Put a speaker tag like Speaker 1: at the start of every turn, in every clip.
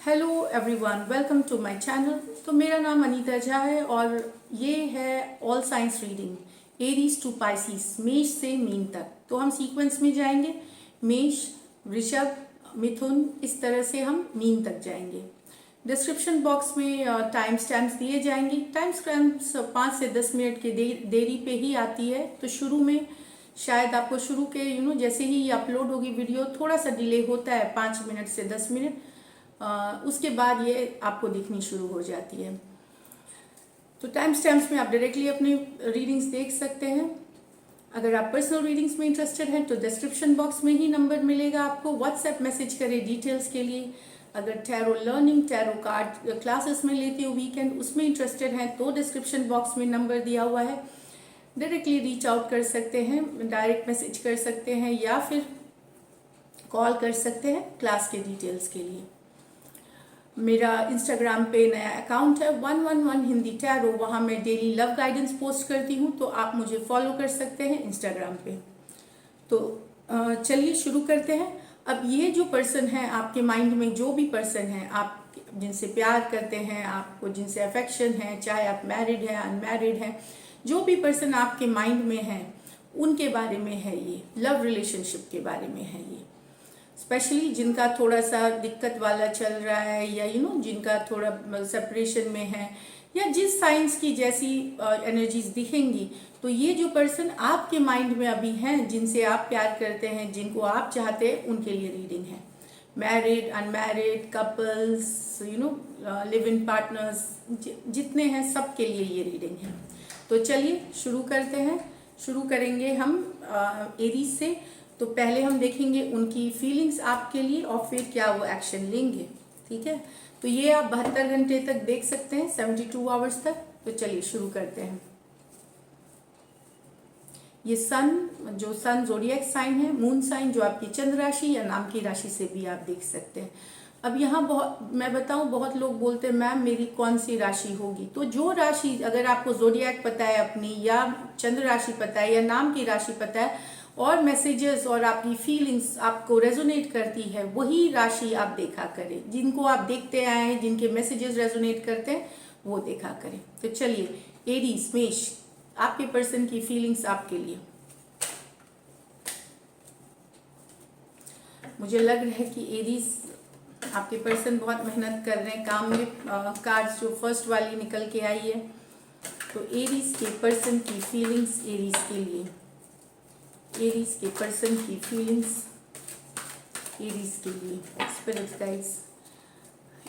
Speaker 1: Hello everyone, welcome to my channel. तो मेरा नाम अनीता झा है और ये है all signs reading Aries to Pisces, मेष से मीन तक। तो हम सीक्वेंस में जाएंगे, मेष, वृषभ, मिथुन, इस तरह से हम मीन तक जाएंगे। डिस्क्रिप्शन बॉक्स में टाइम स्टैम्प्स दिए जाएंगे। टाइम स्टैम्प्स 5 से 10 मिनट के देरी पे ही आती है, तो शुरू में शायद आपको शुरू के जैसे ही ये अपलोड होगी वीडियो थोड़ा सा डिले होता है, 5 मिनट से 10 मिनट। उसके बाद ये आपको दिखनी शुरू हो जाती है। तो टाइम स्टैम्प्स में आप डायरेक्टली अपनी रीडिंग्स देख सकते हैं। अगर आप पर्सनल रीडिंग्स में इंटरेस्टेड हैं तो डिस्क्रिप्शन बॉक्स में ही नंबर मिलेगा आपको, व्हाट्सएप मैसेज करें डिटेल्स के लिए। अगर tarot learning, tarot card classes में लेते हो वीकेंड, उसमें इंटरेस्टेड हैं तो डिस्क्रिप्शन बॉक्स में नंबर दिया हुआ है, डायरेक्टली रीच आउट कर सकते हैं, डायरेक्ट मैसेज कर सकते हैं या फिर कॉल कर सकते हैं क्लास के डिटेल्स के लिए। मेरा इंस्टाग्राम पे नया अकाउंट है 111 हिंदी टैरो, वहाँ मैं डेली लव गाइडेंस पोस्ट करती हूँ, तो आप मुझे फॉलो कर सकते हैं इंस्टाग्राम पे। तो चलिए शुरू करते हैं। अब ये जो पर्सन है आपके माइंड में, जो भी पर्सन है आप जिनसे प्यार करते हैं, आपको जिनसे अफेक्शन है, चाहे आप मैरिड हैं अनमैरिड हैं, जो भी पर्सन आपके माइंड में है उनके बारे में है ये, लव रिलेशनशिप के बारे में है ये। स्पेशली जिनका थोड़ा सा दिक्कत वाला चल रहा है या जिनका थोड़ा सेपरेशन में है या जिस साइंस की जैसी एनर्जीज दिखेंगी, तो ये जो पर्सन आपके माइंड में अभी हैं, जिनसे आप प्यार करते हैं, जिनको आप चाहते हैं, उनके लिए रीडिंग है। Married, unmarried, couples, live in partners, जितने हैं सबके लिए ये रीडिंग है। तो चलिए शुरू करते हैं। शुरू करेंगे हम एरीज से। तो पहले हम देखेंगे उनकी फीलिंग्स आपके लिए और फिर क्या वो एक्शन लेंगे, ठीक है। तो ये आप 72 घंटे तक देख सकते हैं, 72 आवर्स तक। तो चलिए शुरू करते हैं। ये सन ज़ोडिएक साइन है, मून साइन जो आपकी चंद्र राशि या नाम की राशि से भी आप देख सकते हैं। अब यहाँ मैं बताऊं, बहुत लोग बोलते हैं मैम मेरी कौन सी राशि होगी। तो जो राशि, अगर आपको ज़ोडिएक पता है अपनी, या चंद्र राशि पता है, या नाम की राशि पता है, और मैसेजेस और आपकी फीलिंग्स आपको रेजोनेट करती है, वही राशि आप देखा करें। जिनको आप देखते आए हैं, जिनके मैसेजेस रेजोनेट करते हैं, वो देखा करें। तो चलिए, एरीज मेष, आपके पर्सन की फीलिंग्स आपके लिए। मुझे लग रहा है कि एरीज आपके पर्सन बहुत मेहनत कर रहे हैं काम में। कार्ड्स जो फर्स्ट वाली निकल के आई है, तो एरीज के पर्सन की फीलिंग्स एरीज के लिए, एरीज के पर्सन की फीलिंग्स एरीज के लिए, स्पिरिट गाइड्स,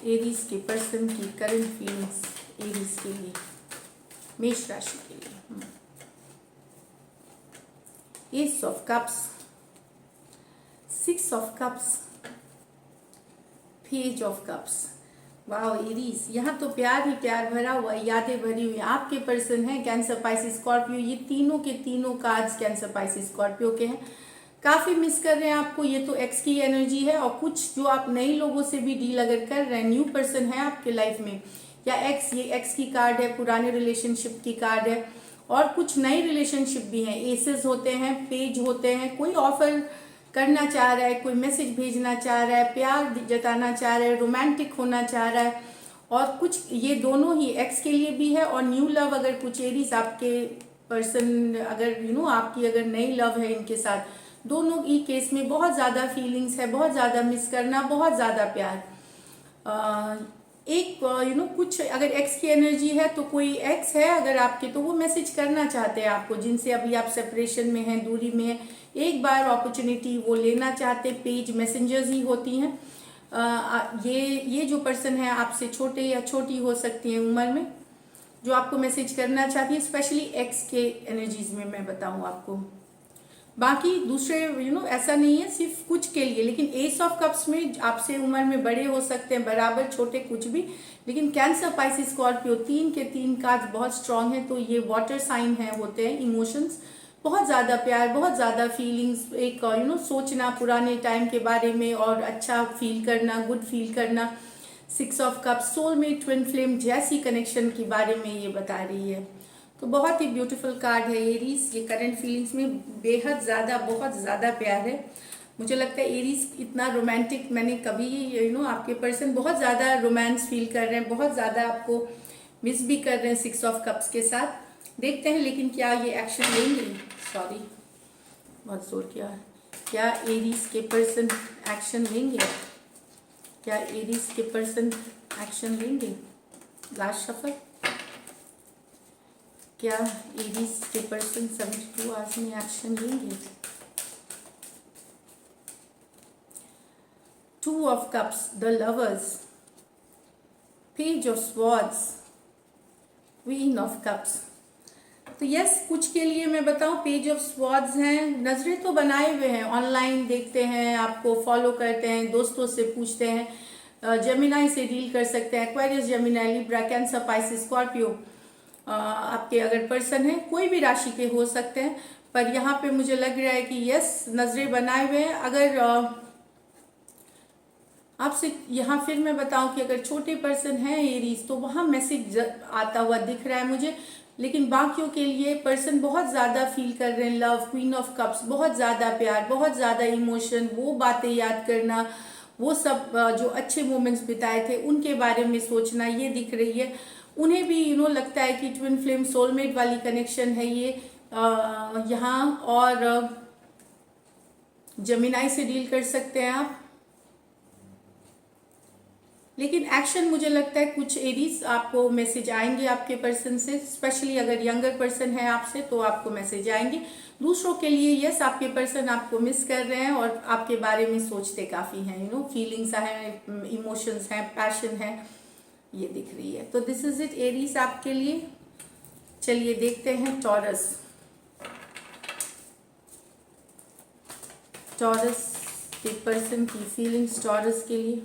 Speaker 1: एरीज के पर्सन की करंट फीलिंग्स एरीज के लिए, मेष राशि के लिए। S of cups, 6 of cups, page of cups. वाह एरीज, यहाँ तो प्यार ही प्यार भरा हुआ, यादें भरी हुई। आपके पर्सन है कैंसर, पाइसिस, स्कॉर्पियो। ये तीनों के तीनों कार्ड्स कैंसर, पाइसिस, स्कॉर्पियो के हैं। काफी मिस कर रहे हैं आपको। ये तो एक्स की एनर्जी है, और कुछ जो आप नए लोगों से भी डील अगर कर रहे हैं, न्यू पर्सन है आपके लाइफ में, या एक्स, ये एक्स की कार्ड है, पुराने रिलेशनशिप की कार्ड है। और कुछ नई रिलेशनशिप भी हैं, एसेस होते हैं, पेज होते हैं। कोई ऑफर करना चाह रहा है, कोई मैसेज भेजना चाह रहा है, प्यार जताना चाह रहा है, रोमांटिक होना चाह रहा है। और कुछ ये दोनों ही एक्स के लिए भी है, और न्यू लव, अगर कुछ एरीज आपके पर्सन, अगर आपकी अगर नई लव है इनके साथ, दोनों ही केस में बहुत ज़्यादा फीलिंग्स है, बहुत ज़्यादा मिस करना, बहुत ज़्यादा प्यार। एक कुछ अगर एक्स की एनर्जी है, तो कोई एक्स है अगर आपके, तो वो मैसेज करना चाहते हैं आपको, जिनसे अभी आप सेपरेशन में हैं, दूरी में हैं। एक बार अपॉर्चुनिटी वो लेना चाहते, पेज मैसेंजर्स ही होती हैं। ये जो पर्सन है आपसे छोटे या छोटी हो सकती हैं उम्र में, जो आपको मैसेज करना चाहती है, स्पेशली एक्स के एनर्जीज में मैं बताऊं आपको। बाकी दूसरे ऐसा नहीं है, सिर्फ कुछ के लिए। लेकिन एस ऑफ कप्स में आपसे उम्र में बड़े हो सकते हैं, बराबर, छोटे, कुछ भी। लेकिन कैंसर, पाइसिस, स्कॉर्पियो, 3 के 3 कार्ड बहुत स्ट्रांग है। तो ये वाटर साइन है, होते हैं इमोशंस, बहुत ज़्यादा प्यार, बहुत ज़्यादा फीलिंग्स, एक सोचना पुराने टाइम के बारे में और अच्छा फील करना, गुड फील करना। 6 of cups, soulmate, twin flame जैसी कनेक्शन के बारे में ये बता रही है। तो बहुत ही ब्यूटीफुल कार्ड है एरीज। ये करंट फीलिंग्स में बेहद ज़्यादा, बहुत ज़्यादा प्यार है। मुझे लगता है एरीज इतना रोमांटिक मैंने कभी आपके पर्सन बहुत ज़्यादा रोमांस फील कर रहे हैं, बहुत ज़्यादा आपको मिस भी कर रहे हैं 6 ऑफ कप्स के साथ। देखते हैं लेकिन क्या ये एक्शन लेंगे। सॉरी, बहुत जोर किया। क्या एरीज के पर्सन एक्शन लेंगे? क्या एरीज के पर्सन एक्शन लेंगे? Last shuffle. क्या एरीज के पर्सन 72 आवर्स में एक्शन लेंगे? 2 of cups, the lovers, page of swords, queen of cups. तो यस, कुछ के लिए मैं बताऊं पेज ऑफ स्वॉर्ड्स हैं। नजरें तो बनाए हुए हैं, ऑनलाइन देखते हैं, आपको फॉलो करते हैं, दोस्तों से पूछते हैं, जेमिनाई से डील कर सकते हैं, Aquarius, Gemini, Libra, cancer, Pisces, Scorpio आपके अगर पर्सन है, कोई भी राशि के हो सकते हैं। पर यहाँ पे मुझे लग रहा है कि यस, नजरें बनाए हुए हैं। अगर आपसे यहाँ फिर मैं बताऊं कि अगर छोटे पर्सन है एरीज तो वहाँ मैसेज आता हुआ दिख रहा है मुझे, लेकिन बाकियों के लिए पर्सन बहुत ज़्यादा फील कर रहे हैं लव, क्वीन ऑफ कप्स, बहुत ज़्यादा प्यार, बहुत ज़्यादा इमोशन, वो बातें याद करना, वो सब जो अच्छे मोमेंट्स बिताए थे उनके बारे में सोचना, ये दिख रही है। उन्हें भी लगता है कि ट्विन फ्लेम सोलमेट वाली कनेक्शन है ये यहाँ। और जेमिनाई से डील कर सकते हैं आप, लेकिन एक्शन मुझे लगता है कुछ एरीज आपको मैसेज आएंगे आपके पर्सन से, स्पेशली अगर यंगर पर्सन है आपसे तो आपको मैसेज आएंगे। दूसरों के लिए यस, आपके पर्सन आपको मिस कर रहे हैं और आपके बारे में सोचते काफ़ी हैं, फीलिंग्स हैं, इमोशंस हैं, पैशन है, ये दिख रही है। तो दिस इज इट एरीज आपके लिए। चलिए देखते हैं टॉरस। टॉरस के पर्सन की फीलिंग्स टॉरस के लिए,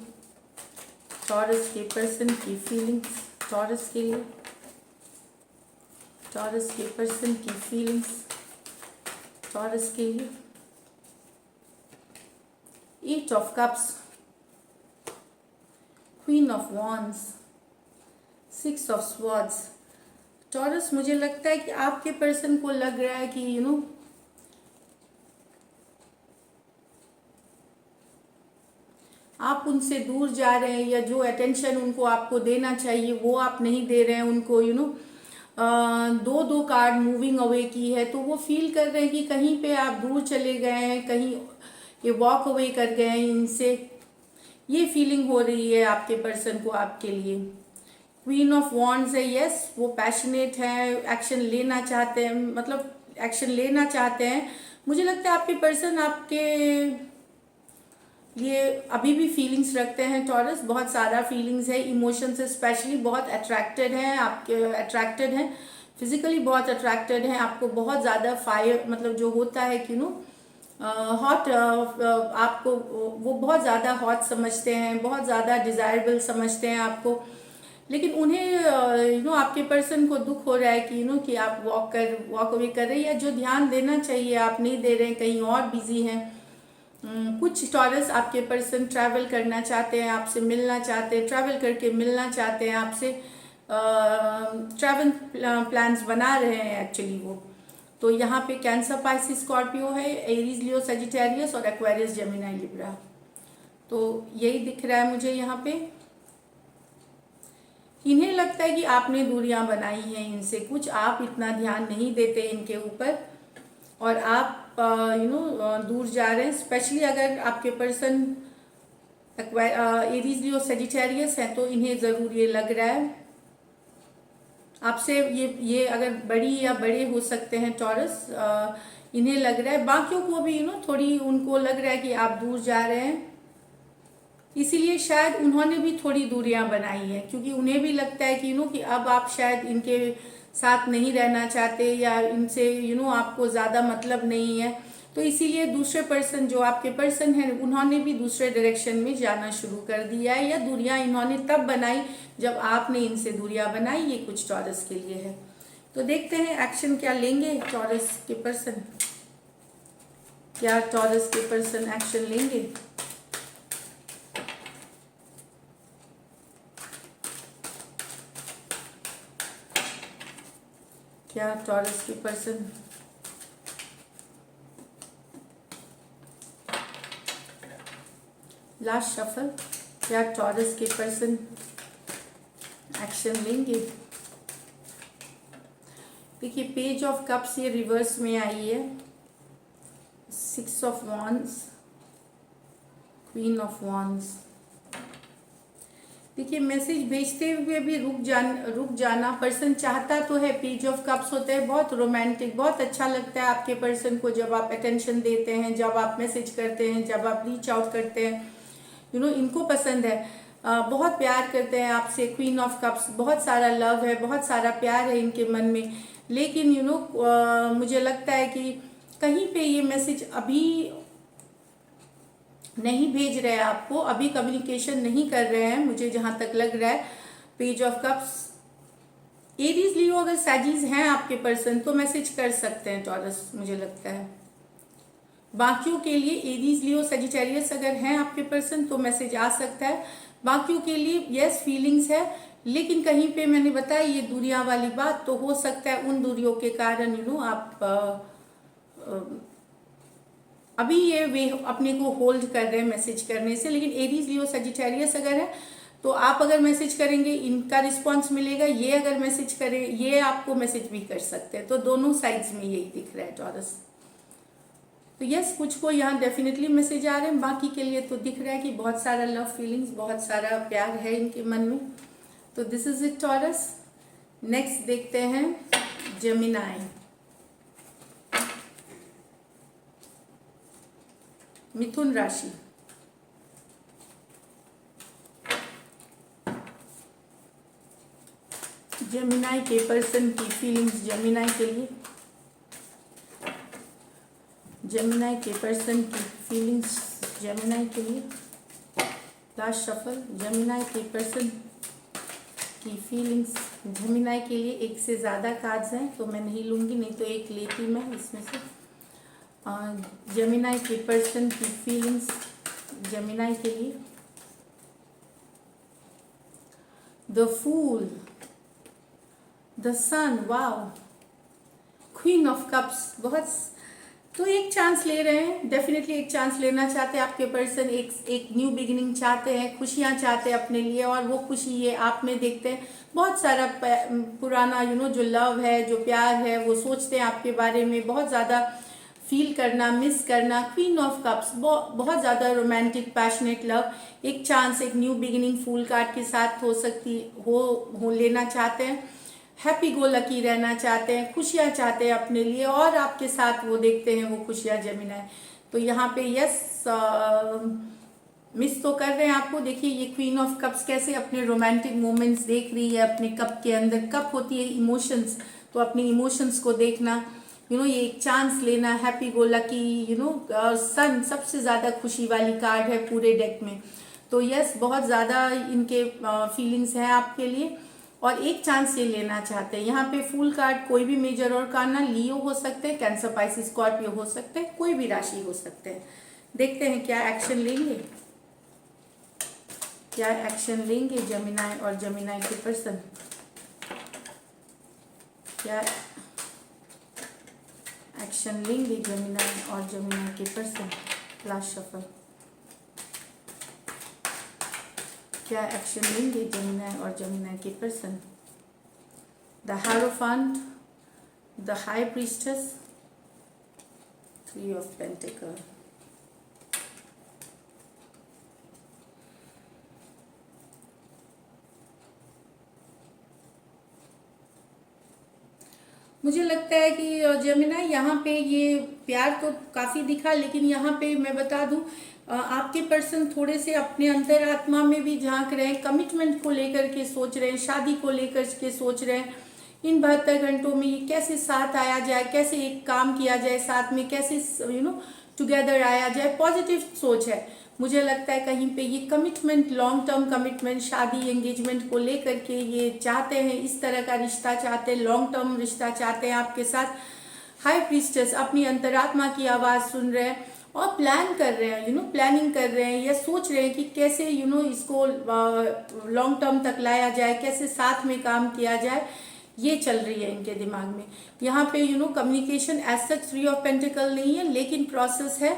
Speaker 1: टॉरस के पर्सन की फीलिंग्स टॉरस के लिए, टॉरस के पर्सन की फीलिंग्स टॉरस के लिए। 8 of cups, queen of wands, 6 of swords. Taurus मुझे लगता है कि आपके पर्सन को लग रहा है कि आप उनसे दूर जा रहे हैं, या जो अटेंशन उनको आपको देना चाहिए वो आप नहीं दे रहे हैं उनको। दो दो कार्ड मूविंग अवे की है, तो वो फील कर रहे हैं कि कहीं पे आप दूर चले गए हैं, कहीं ये वॉक अवे कर गए हैं इनसे, ये फीलिंग हो रही है आपके पर्सन को आपके लिए। क्वीन ऑफ वॉन्ड्स है, यस, वो पैशनेट है, एक्शन लेना चाहते हैं, मतलब एक्शन लेना चाहते हैं। मुझे लगता है आपके पर्सन आपके ये अभी भी फीलिंग्स रखते हैं टॉरस, बहुत सारा फीलिंग्स है, इमोशन से स्पेशली बहुत अट्रैक्टेड हैं आपके, अट्रैक्टेड हैं फिजिकली, बहुत अट्रैक्टेड हैं आपको, बहुत ज़्यादा फायर, मतलब जो होता है कि हॉट, आपको वो बहुत ज़्यादा हॉट समझते हैं, बहुत ज़्यादा डिज़ायरेबल समझते हैं आपको। लेकिन उन्हें आपके पर्सन को दुख हो रहा है कि आप वॉक अवे कर रहे हैं, या जो ध्यान देना चाहिए आप नहीं दे रहे हैं, कहीं और बिजी हैं। कुछ टॉरस आपके पर्सन ट्रैवल करना चाहते हैं, आपसे मिलना चाहते हैं, ट्रैवल करके मिलना चाहते हैं आपसे, ट्रैवल प्लान्स बना रहे हैं एक्चुअली वो। तो यहाँ पे कैंसर, पाइसिस, स्कॉर्पियो है, एरीज, लियो, सजिटेरियस और एक्वेरियस, जेमिनाई, लिब्रा। तो यही दिख रहा है मुझे यहाँ पे। इन्हें लगता है कि आपने दूरियां बनाई हैं इनसे, कुछ आप इतना ध्यान नहीं देते इनके ऊपर, और आप दूर जा रहे हैं। स्पेशली अगर आपके पर्सन एरीज, लियो, सजिटेरियस है तो इन्हें ज़रूर ये लग रहा है आपसे, ये अगर बड़ी या बड़े हो सकते हैं टॉरस, इन्हें लग रहा है, बाकियों को भी थोड़ी उनको लग रहा है कि आप दूर जा रहे हैं, इसीलिए शायद उन्होंने भी थोड़ी दूरियां बनाई हैं, क्योंकि उन्हें भी लगता है कि अब आप शायद इनके साथ नहीं रहना चाहते, या इनसे आपको ज़्यादा मतलब नहीं है, तो इसीलिए दूसरे पर्सन जो आपके पर्सन हैं उन्होंने भी दूसरे डायरेक्शन में जाना शुरू कर दिया है, या दूरियां इन्होंने तब बनाई जब आपने इनसे दूरियां बनाई। ये कुछ टॉरस के लिए है। तो देखते हैं एक्शन क्या लेंगे टॉरस के पर्सन। क्या टॉरस के पर्सन एक्शन लेंगे? क्या टॉरस के पर्सन लास्ट शफल, क्या टॉरस के पर्सन एक्शन लेंगे? देखिए पेज ऑफ कप्स ये रिवर्स में आई है, 6 of wands, queen of wands. देखिए मैसेज भेजते हुए भी रुक जाना पर्सन चाहता तो है। पेज ऑफ कप्स होते हैं बहुत रोमांटिक, बहुत अच्छा लगता है आपके पर्सन को जब आप अटेंशन देते हैं, जब आप मैसेज करते हैं, जब आप रीच आउट करते हैं, इनको पसंद है, बहुत प्यार करते हैं आपसे। क्वीन ऑफ कप्स, बहुत सारा लव है, बहुत सारा प्यार है इनके मन में, लेकिन मुझे लगता है कि कहीं पे ये मैसेज अभी नहीं भेज रहे हैं आपको, अभी कम्युनिकेशन नहीं कर रहे हैं, मुझे जहां तक लग रहा है। Page of cups, Aries Leo अगर सैजीज हैं आपके पर्सन तो मैसेज कर सकते हैं टॉरस, मुझे लगता है। बाकियों के लिए एरीज लियो सजिटेरियस अगर हैं आपके पर्सन तो मैसेज आ सकता है। बाकियों के लिए यस फीलिंग्स है, लेकिन कहीं पे मैंने बताया ये दूरियां वाली बात, तो हो सकता है उन दूरियों के कारण आप अभी ये वे अपने को होल्ड कर रहे हैं मैसेज करने से। लेकिन एरीज लियो सजिटेरियस अगर है तो आप अगर मैसेज करेंगे इनका रिस्पांस मिलेगा, ये अगर मैसेज करें ये आपको मैसेज भी कर सकते हैं। तो दोनों साइड्स में यही दिख रहा है टॉरस। तो यस कुछ को यहाँ डेफिनेटली मैसेज आ रहे हैं, बाकी के लिए तो दिख रहा है कि बहुत सारा लव फीलिंग्स, बहुत सारा प्यार है इनके मन में। तो this is it taurus. Next देखते हैं जेमिनाई, मिथुन राशि। जेमिनाई के पर्सन की फीलिंग्स जेमिनाई के लिए, जेमिनाई के पर्सन की फीलिंग्स जेमिनाई के लिए। लास्ट शफल, जेमिनाई के पर्सन की फीलिंग्स जेमिनाई के लिए। एक से ज़्यादा कार्ड्स हैं तो मैं नहीं लूँगी, नहीं तो एक लेती मैं इसमें से। जेमिनाई के पर्सन की फीलिंग्स जेमिनाई के लिए। The fool, the sun, wow, queen of cups. बहुत तो एक चांस ले रहे हैं, डेफिनेटली एक चांस लेना चाहते हैं आपके पर्सन, एक न्यू बिगिनिंग चाहते हैं, खुशियां चाहते हैं अपने लिए, और वो खुशी ये आप में देखते हैं। बहुत सारा पुराना जो लव है, जो प्यार है, वो सोचते हैं आपके बारे में, बहुत ज़्यादा फील करना, मिस करना। क्वीन ऑफ कप्स, बहुत ज़्यादा रोमांटिक पैशनेट लव। एक चांस, एक न्यू बिगिनिंग फूल कार्ड के साथ हो सकती हो लेना चाहते हैं। हैप्पी गो लकी रहना चाहते हैं, खुशियाँ चाहते हैं अपने लिए, और आपके साथ वो देखते हैं वो खुशियाँ जेमिनाई। तो यहाँ पे यस मिस तो कर रहे हैं आपको। देखिए ये क्वीन ऑफ कप्स कैसे अपने रोमांटिक मोमेंट्स देख रही है अपने कप के अंदर। कप होती है इमोशंस, तो अपने इमोशंस को देखना, ये एक चांस लेना, हैप्पी गो लकी, सन सबसे ज़्यादा खुशी वाली कार्ड है पूरे डेक में। तो यस बहुत ज़्यादा इनके फीलिंग्स हैं आपके लिए, और एक चांस ये लेना चाहते हैं। यहाँ पे फुल कार्ड कोई भी मेजर और काना, लियो हो सकते हैं, कैंसर, पाइसिस, स्कॉर्पियो हो सकते हैं, कोई भी राशि हो सकते हैं। देखते हैं क्या एक्शन लेंगे, क्या एक्शन लेंगे जेमिनाई और जेमिनाई के पर्सन। क्या एक्शन लेंगे जेमिनाई और जेमिनाई के पर्सन। लास्ट शफल, क्या एक्शन लेंगे जेमिनाई और जेमिनाई के person. The hierophant, the high priestess, 3 of pentacle. मुझे लगता है कि जेमिनाई यहाँ पे ये प्यार तो काफ़ी दिखा, लेकिन यहाँ पे मैं बता दूँ आपके पर्सन थोड़े से अपने अंतरात्मा में भी झांक रहे हैं, कमिटमेंट को लेकर के सोच रहे हैं, शादी को लेकर के सोच रहे हैं। इन 72 घंटों में ये कैसे साथ आया जाए, कैसे एक काम किया जाए साथ में, कैसे टुगेदर आया जाए, पॉजिटिव सोच है। मुझे लगता है कहीं पे ये कमिटमेंट, लॉन्ग टर्म कमिटमेंट, शादी एंगेजमेंट को लेकर के ये चाहते हैं, इस तरह का रिश्ता चाहते हैं, लॉन्ग टर्म रिश्ता चाहते हैं आपके साथ। हाई प्रीस्टेस अपनी अंतरात्मा की आवाज़ सुन रहे हैं और प्लान कर रहे हैं, प्लानिंग कर रहे हैं, या सोच रहे हैं कि कैसे इसको लॉन्ग टर्म तक लाया जाए, कैसे साथ में काम किया जाए, ये चल रही है इनके दिमाग में। यहाँ पे communication as such 3 of pentacles नहीं है, लेकिन प्रोसेस है,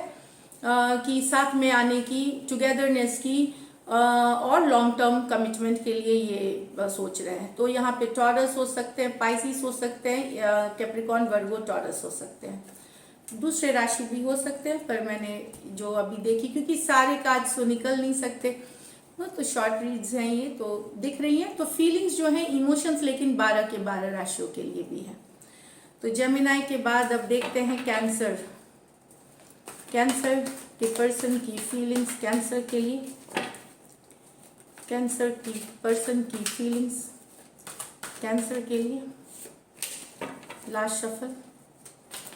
Speaker 1: की, साथ में आने की, टुगेदरनेस की, और लॉन्ग टर्म कमिटमेंट के लिए ये सोच रहे हैं। तो यहाँ पे टॉरस हो सकते हैं, पाइसिस हो सकते हैं, कैप्रिकॉर्न, वर्गो, टॉरस हो सकते हैं। दूसरे राशि भी हो सकते हैं, पर मैंने जो अभी देखी, क्योंकि सारे कार्ड्स तो निकल नहीं सकते, तो शॉर्ट रीड्स हैं ये, तो दिख रही हैं। तो फीलिंग्स जो हैं, इमोशंस, लेकिन 12 के 12 राशियों के लिए भी है। तो जेमिनाई के बाद अब देखते हैं कैंसर। कैंसर के पर्सन की फीलिंग्स, कैंसर के लिए, कैंसर की पर्सन की फीलिंग्स कैंसर के लिए। लास्ट शफल,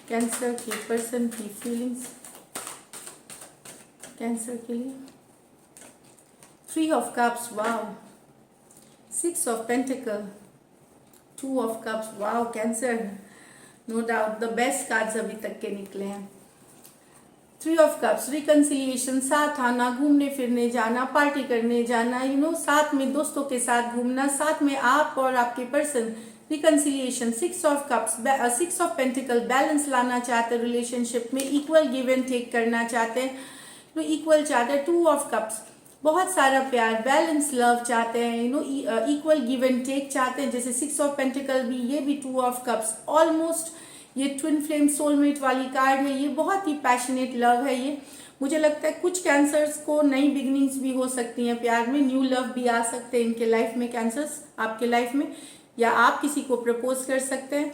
Speaker 1: कैंसर के पर्सन की फीलिंग्स कैंसर के लिए। 3 of cups, wow. 6 of pentacles, 2 of cups, wow. Cancer, no doubt the best cards अभी तक के निकले हैं। 3 ऑफ कप्स, रिकन्सिलिएशन, साथ आना, घूमने फिरने जाना, पार्टी करने जाना, साथ में दोस्तों के साथ घूमना, साथ में आप और आपके person, reconciliation. 6 of cups, 6 of pentacle, balance लाना चाहते हैं रिलेशनशिप में, इक्वल गिव एंड टेक करना चाहते हैं, इक्वल चाहते हैं। 2 ऑफ कप्स, बहुत सारा प्यार, बैलेंस लव चाहते हैं, इक्वल गिव एंड टेक चाहते हैं। जैसे 6 ऑफ पेंटिकल भी, ये भी 2 ऑफ कप्स, ऑलमोस्ट ये ट्विन फ्लेम सोलमेट वाली कार्ड है। ये बहुत ही पैशनेट लव है। ये मुझे लगता है कुछ कैंसर्स को नई बिगनिंग्स भी हो सकती हैं प्यार में, न्यू लव भी आ सकते हैं इनके लाइफ में, कैंसर्स आपके लाइफ में, या आप किसी को प्रपोज कर सकते हैं।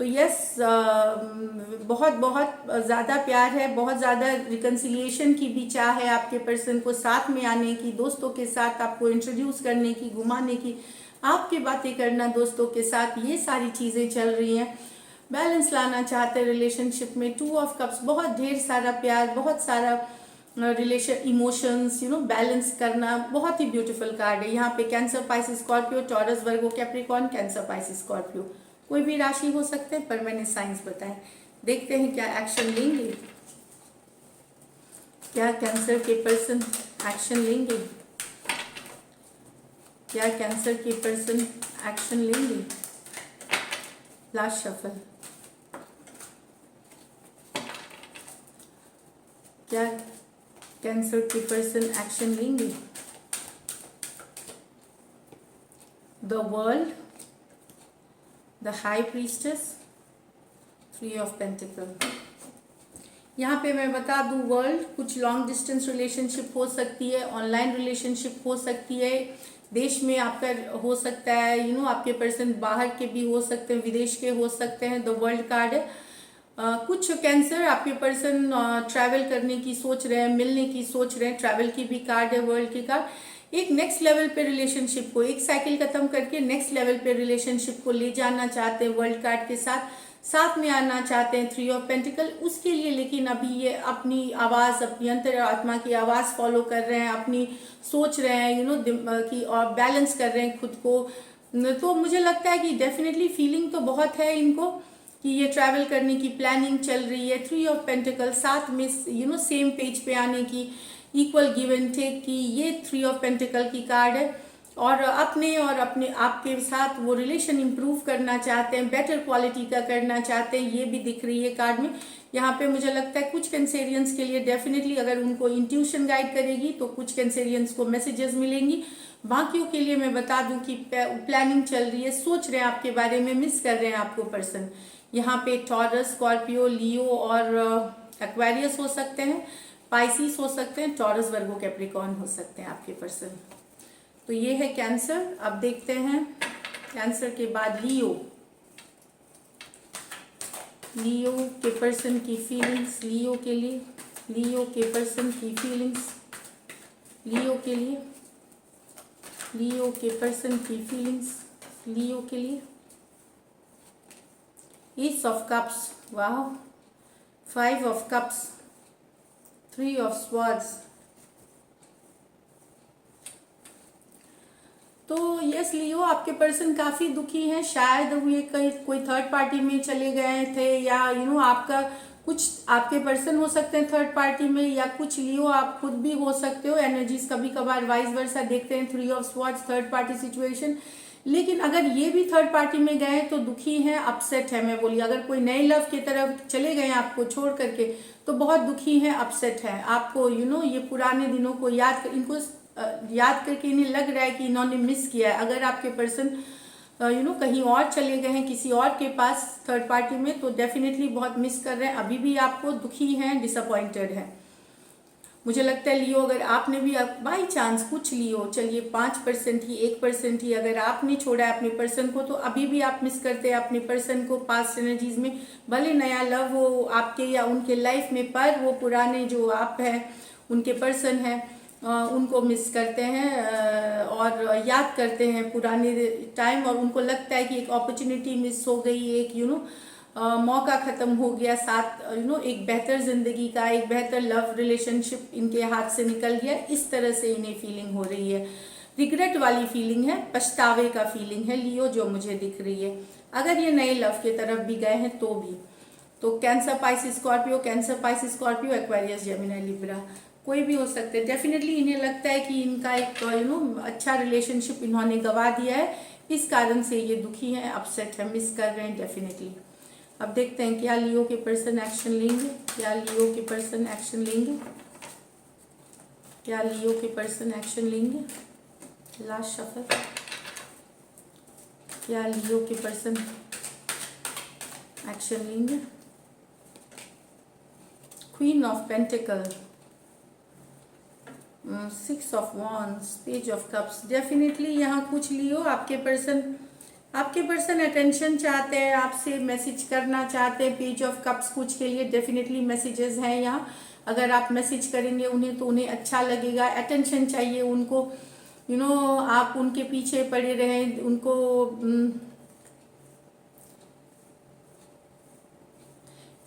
Speaker 1: तो यस, बहुत बहुत ज़्यादा प्यार है, बहुत ज़्यादा रिकन्सिलिएशन की भी चाह है आपके पर्सन को, साथ में आने की, दोस्तों के साथ आपको इंट्रोड्यूस करने की, घुमाने की, आपके बातें करना दोस्तों के साथ, ये सारी चीज़ें चल रही हैं। बैलेंस लाना चाहते हैं रिलेशनशिप में। 2 ऑफ कप्स, बहुत ढेर सारा प्यार, बहुत सारा रिलेशन, इमोशंस, बैलेंस करना, बहुत ही ब्यूटीफुल कार्ड है। यहाँ पे cancer, Pisces, Scorpio, taurus, Virgo, Capricorn, cancer, Pisces, Scorpio, कोई भी राशि हो सकते हैं, पर मैंने साइंस बताए। देखते हैं क्या एक्शन लेंगे, क्या कैंसर के पर्सन एक्शन लेंगे, क्या कैंसर के पर्सन एक्शन लेंगे। लास्ट शफल, क्या कैंसर के पर्सन एक्शन लेंगे। The world, the high priestess, 3 of pentacle. यहाँ पे मैं बता दूँ, वर्ल्ड कुछ लॉन्ग डिस्टेंस रिलेशनशिप हो सकती है, ऑनलाइन रिलेशनशिप हो सकती है, देश में आपका हो सकता है, आपके पर्सन बाहर के भी हो सकते हैं, विदेश के हो सकते हैं। द वर्ल्ड कार्ड है। कुछ कैंसर आपके पर्सन ट्रैवल करने की सोच रहे हैं, मिलने की सोच रहे हैं, ट्रैवल की भी कार्ड है वर्ल्ड की कार्ड। एक नेक्स्ट लेवल पे रिलेशनशिप को, एक साइकिल खत्म करके नेक्स्ट लेवल पे रिलेशनशिप को ले जाना चाहते हैं वर्ल्ड कार्ड के साथ, साथ में आना चाहते हैं 3 ऑफ पेंटिकल। उसके लिए लेकिन अभी ये अपनी आवाज़, अपनी अंतरात्मा की आवाज़ फॉलो कर रहे हैं, अपनी सोच रहे हैं, कि और बैलेंस कर रहे हैं खुद को। तो मुझे लगता है कि डेफिनेटली फीलिंग तो बहुत है इनको कि ये ट्रैवल करने की प्लानिंग चल रही है। 3 ऑफ पेंटिकल, साथ में सेम पेज पे आने की, इक्वल गिव एंड टेक की, ये 3 ऑफ पेंटिकल की कार्ड है। और अपने आपके साथ वो रिलेशन इंप्रूव करना चाहते हैं, बेटर क्वालिटी का करना चाहते हैं, ये भी दिख रही है कार्ड में। यहाँ पे मुझे लगता है कुछ कैंसेरियंस के लिए डेफिनेटली अगर उनको इंट्यूशन गाइड करेगी तो कुछ कैंसेरियंस को मैसेजेस मिलेंगी। बाकियों के लिए मैं बता दूं कि प्लानिंग चल रही है, सोच रहे हैं आपके बारे में, मिस कर रहे हैं आपको पर्सन। यहाँ पे टॉरस, स्कॉर्पियो, लियो और एक्वेरियस हो सकते हैं, पाइसिस हो सकते हैं, टॉरस, वर्गो, कैप्रिकॉर्न हो सकते हैं आपके पर्सन। तो ये है कैंसर। अब देखते हैं कैंसर के बाद लियो। लियो के पर्सन की फीलिंग्स, लियो के लिए, लियो के पर्सन की फीलिंग्स, लियो के लिए, लियो के पर्सन की फीलिंग्स, लियो के लिए। एस ऑफ कप्स, वाह। 5 ऑफ कप्स, 3 ऑफ स्वॉर्ड्स। तो यस लियो, आपके पर्सन काफ़ी दुखी हैं, शायद ये कोई थर्ड पार्टी में चले गए थे, या आपका कुछ आपके पर्सन हो सकते हैं थर्ड पार्टी में, या कुछ लियो आप खुद भी हो सकते हो। एनर्जीज कभी कभार वाइस वर्सा देखते हैं। 3 of swords, third party situation, लेकिन अगर ये भी थर्ड पार्टी में गए तो दुखी हैं, अपसेट है। मैं बोली अगर कोई नए लव की तरफ चले गए आपको छोड़ करके तो बहुत दुखी हैं, अपसेट है। आपको ये पुराने दिनों को इनको याद करके इन्हें लग रहा है कि इन्होंने मिस किया है। अगर आपके पर्सन कहीं और चले गए हैं किसी और के पास थर्ड पार्टी में तो डेफिनेटली बहुत मिस कर रहे हैं, अभी भी आपको दुखी हैं, डिसअपॉइंटेड है। मुझे लगता है लियो, अगर आपने भी बाई चांस कुछ लियो, चलिए 5% ही 1% ही अगर आपने छोड़ा है अपने पर्सन को तो अभी भी आप मिस करते हैं अपने पर्सन को पास्ट एनर्जीज में। भले नया लव हो आपके या उनके लाइफ में, पर वो पुराने जो आप हैं उनके पर्सन हैं उनको मिस करते हैं और याद करते हैं पुराने टाइम, और उनको लगता है कि एक अपॉर्चुनिटी मिस हो गई, एक मौका ख़त्म हो गया, साथ एक बेहतर ज़िंदगी का, एक बेहतर लव रिलेशनशिप इनके हाथ से निकल गया। इस तरह से इन्हें फीलिंग हो रही है, रिग्रेट वाली फीलिंग है, पछतावे का फीलिंग है लियो जो मुझे दिख रही है। अगर ये नए लव की तरफ भी गए हैं तो भी, तो cancer Pisces Scorpio, cancer Pisces Scorpio, Aquarius Gemini Libra कोई भी हो सकते हैं। डेफिनेटली इन्हें लगता है कि इनका एक अच्छा रिलेशनशिप इन्होंने गंवा दिया है, इस कारण से ये दुखी हैं, अपसेट है, मिस कर रहे हैं डेफिनेटली। अब देखते हैं क्या लियो के पर्सन एक्शन लेंगे, क्या लियो के पर्सन एक्शन लेंगे, क्या लियो के पर्सन एक्शन लेंगे। लास्ट शफल, क्या लियो के पर्सन एक्शन लेंगे। Queen of pentacle, 6 of wands, page of cups. Definitely यहाँ कुछ लियो आपके पर्सन अटेंशन चाहते हैं, आपसे मैसेज करना चाहते हैं। पेज ऑफ कप्स कुछ के लिए डेफिनेटली मैसेजेस हैं यहाँ। अगर आप मैसेज करेंगे उन्हें तो उन्हें अच्छा लगेगा, अटेंशन चाहिए उनको, आप उनके पीछे पड़े रहें, उनको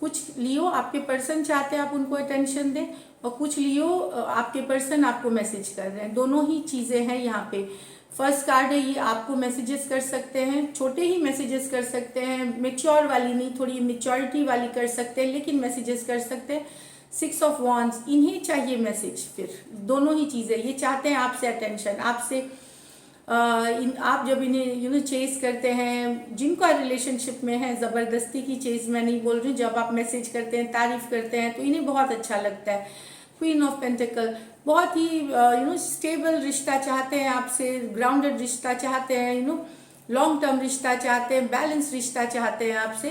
Speaker 1: कुछ लियो आपके पर्सन चाहते हैं आप उनको अटेंशन दें, और कुछ लियो आपके पर्सन आपको मैसेज कर रहे हैं। दोनों ही चीज़ें हैं यहाँ पे। फर्स्ट कार्ड है ये आपको मैसेजेस कर सकते हैं, छोटे ही मैसेजेस कर सकते हैं, मेच्योर वाली नहीं, थोड़ी मेच्योरिटी वाली कर सकते हैं, लेकिन मैसेजेस कर सकते हैं। 6 ऑफ वॉन्ड्स, इन्हें चाहिए मैसेज, फिर दोनों ही चीज़ें, ये चाहते हैं आपसे अटेंशन, आपसे आप जब इन्हें चेस करते हैं, जिनका रिलेशनशिप में है, ज़बरदस्ती की चेस मैं नहीं बोल रही हूँ, जब आप मैसेज करते हैं, तारीफ करते हैं तो इन्हें बहुत अच्छा लगता है। क्वीन ऑफ पेंटिकल, बहुत ही स्टेबल रिश्ता चाहते हैं आपसे, ग्राउंडेड रिश्ता चाहते हैं, लॉन्ग टर्म रिश्ता चाहते हैं, बैलेंस रिश्ता चाहते हैं आपसे,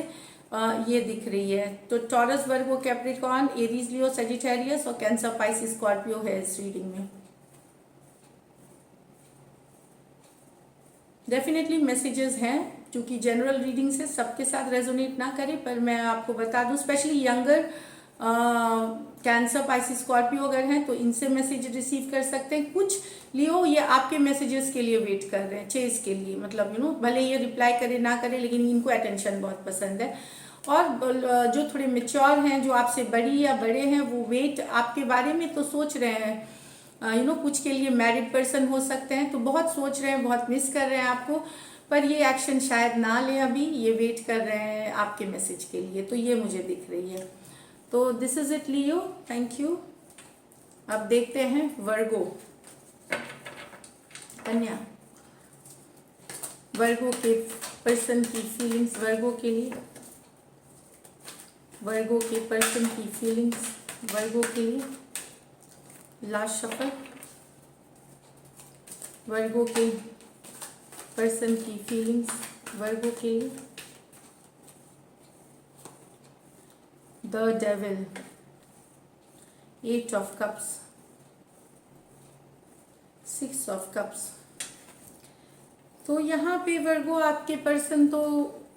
Speaker 1: ये दिख रही है। तो टॉरस, वर्गो, कैप्रिकॉर्न, एरीज, लियो, सजिटेरियस और कैंसर, पाइसिस, स्कॉर्पियो है इस रीडिंग में। डेफिनेटली मैसेजेस हैं, क्योंकि जनरल रीडिंग से सबके साथ रेजोनेट ना करे, पर मैं आपको बता दूं specially younger cancer, Pisces, Scorpio अगर हैं तो इनसे मैसेज रिसीव कर सकते हैं। कुछ लियो ये आपके मैसेजेस के लिए वेट कर रहे हैं, चेज के लिए, मतलब भले ये रिप्लाई करे ना करे, लेकिन इनको अटेंशन बहुत पसंद है। और जो थोड़े मेच्योर हैं, जो आपसे बड़ी या बड़े हैं, वो वेट आपके बारे में तो सोच रहे हैं, कुछ के लिए मैरिड पर्सन हो सकते हैं, तो बहुत सोच रहे हैं, बहुत मिस कर रहे हैं आपको, पर ये एक्शन शायद ना लें अभी, ये वेट कर रहे हैं आपके मैसेज के लिए, तो ये मुझे दिख रही है। तो this is it Leo, thank you. अब देखते हैं वर्गो, कन्या, वर्गो के पर्सन की फीलिंग्स, वर्गो के लिए, वर्गो के पर्सन की फीलिंग्स, वर्गो के लिए। लास्ट शफल, वर्गो के पर्सन की फीलिंग्स, वर्गो के लिए। The devil, 8 of cups, 6 of cups. तो यहाँ पे वर्गो आपके पर्सन, तो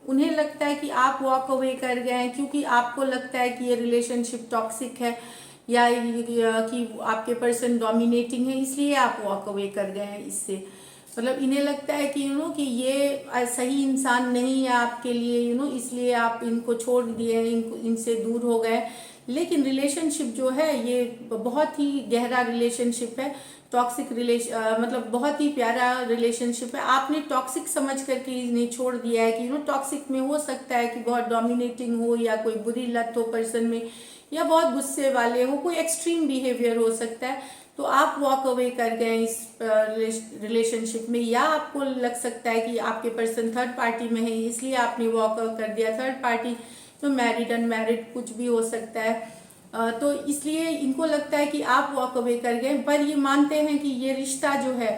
Speaker 1: उन्हें लगता है कि आप वॉक अवे कर गए हैं, क्योंकि आपको लगता है कि ये रिलेशनशिप टॉक्सिक है, या कि आपके पर्सन डोमिनेटिंग है, इसलिए आप वॉक अवे कर गए हैं इससे। मतलब इन्हें लगता है कि कि ये सही इंसान नहीं है आपके लिए, इसलिए आप इनको छोड़ दिए, इनसे दूर हो गए। लेकिन रिलेशनशिप जो है ये बहुत ही गहरा रिलेशनशिप है, टॉक्सिक मतलब बहुत ही प्यारा रिलेशनशिप है। आपने टॉक्सिक समझ करके इन्हें छोड़ दिया है कि टॉक्सिक में हो सकता है कि बहुत डोमिनेटिंग हो, या कोई बुरी लत हो पर्सन में, या बहुत गुस्से वाले हो, कोई एक्सट्रीम बिहेवियर हो सकता है। तो आप वॉक अवे कर गए इस रिलेशनशिप में, या आपको लग सकता है कि आपके पर्सन थर्ड पार्टी में है इसलिए आपने वॉक अवे कर दिया। थर्ड पार्टी तो मैरिड अनमैरिड कुछ भी हो सकता है, तो इसलिए इनको लगता है कि आप वॉक अवे कर गए, पर ये मानते हैं कि ये रिश्ता जो है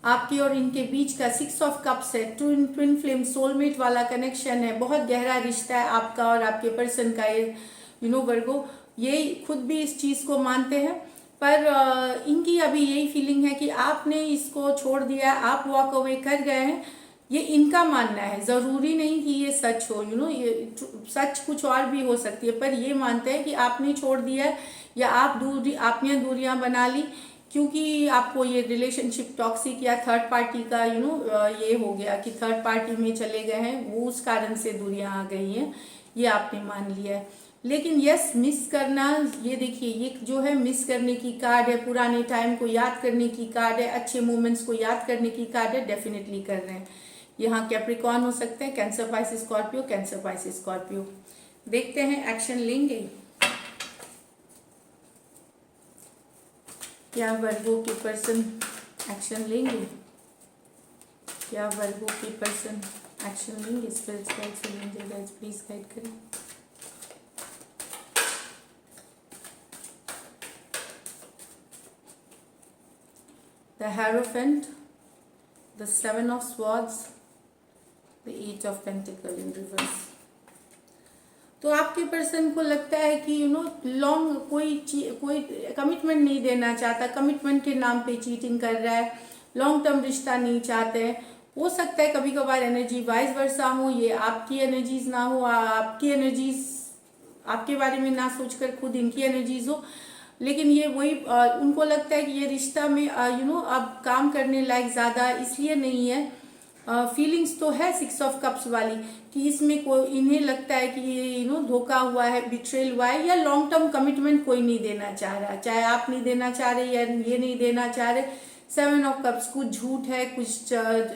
Speaker 1: आपके और इनके बीच का 6 ऑफ कप्स है, ट्विन फ्लेम सोलमेट वाला कनेक्शन है, बहुत गहरा रिश्ता है आपका और आपके पर्सन का। ये वर्गो ये खुद भी इस चीज़ को मानते हैं, पर इनकी अभी यही फीलिंग है कि आपने इसको छोड़ दिया, आप वॉक अवे कर गए हैं। ये इनका मानना है, ज़रूरी नहीं कि ये सच हो, ये सच कुछ और भी हो सकती है, पर ये मानते हैं कि आपने छोड़ दिया है या आपने दूरियां बना ली क्योंकि आपको ये रिलेशनशिप टॉक्सिक या थर्ड पार्टी का ये हो गया कि थर्ड पार्टी में चले गए हैं, वो उस कारण से दूरियां आ गई हैं, ये आपने मान लिया है। लेकिन यस, मिस करना, ये देखिए ये जो है मिस करने की कार्ड है, पुराने टाइम को याद करने की कार्ड है, अच्छे मोमेंट्स को याद करने की कार्ड है, डेफिनेटली कर रहे हैं। यहाँ कैप्रिकॉर्न हो सकते हैं, cancer Pisces Scorpio, cancer Pisces Scorpio. देखते हैं एक्शन लेंगे क्या वर्गो के पर्सन एक्शन लेंगे, क्या वर्गो के पर्सन एक्शन लेंगे। Spirits guides angel guides please guide करें। The hierophant, the 7 of swords, the 8 of pentacle in reverse. तो आपके पर्सन को लगता है कि लॉन्ग कोई कमिटमेंट नहीं देना चाहता, कमिटमेंट के नाम पे चीटिंग कर रहा है, लॉन्ग टर्म रिश्ता नहीं चाहते हैं। हो सकता है कभी कभार एनर्जी वाइस वर्सा हो, ये आपकी एनर्जीज ना हो, आपकी एनर्जीज आपके बारे में ना सोचकर खुद इनकी एनर्जीज हो, लेकिन ये वही उनको लगता है कि ये रिश्ता में अब काम करने लायक ज़्यादा इसलिए नहीं है। फीलिंग्स तो है 6 ऑफ कप्स वाली कि इसमें कोई इन्हें लगता है कि ये धोखा हुआ है, बिट्रेल हुआ है, या लॉन्ग टर्म कमिटमेंट कोई नहीं देना चाह रहा, चाहे आप नहीं देना चाह रहे या ये नहीं देना चाह रहे। 7 ऑफ कप्स कुछ झूठ है, कुछ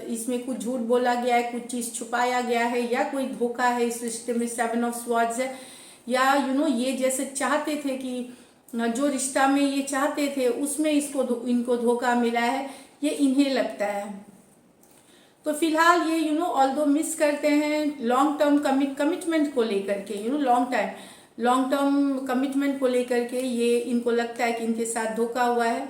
Speaker 1: इसमें कुछ झूठ बोला गया है, कुछ चीज़ छुपाया गया है, या कोई धोखा है इस रिश्ते में। 7 ऑफ स्वॉर्ड्स है, या ये जैसे चाहते थे कि जो रिश्ता में ये चाहते थे उसमें इनको धोखा मिला है, ये इन्हें लगता है। तो फिलहाल ये ऑल्दो मिस करते हैं लॉन्ग टर्म कमिटमेंट को लेकर के, लॉन्ग टर्म कमिटमेंट को लेकर के ये इनको लगता है कि इनके साथ धोखा हुआ है,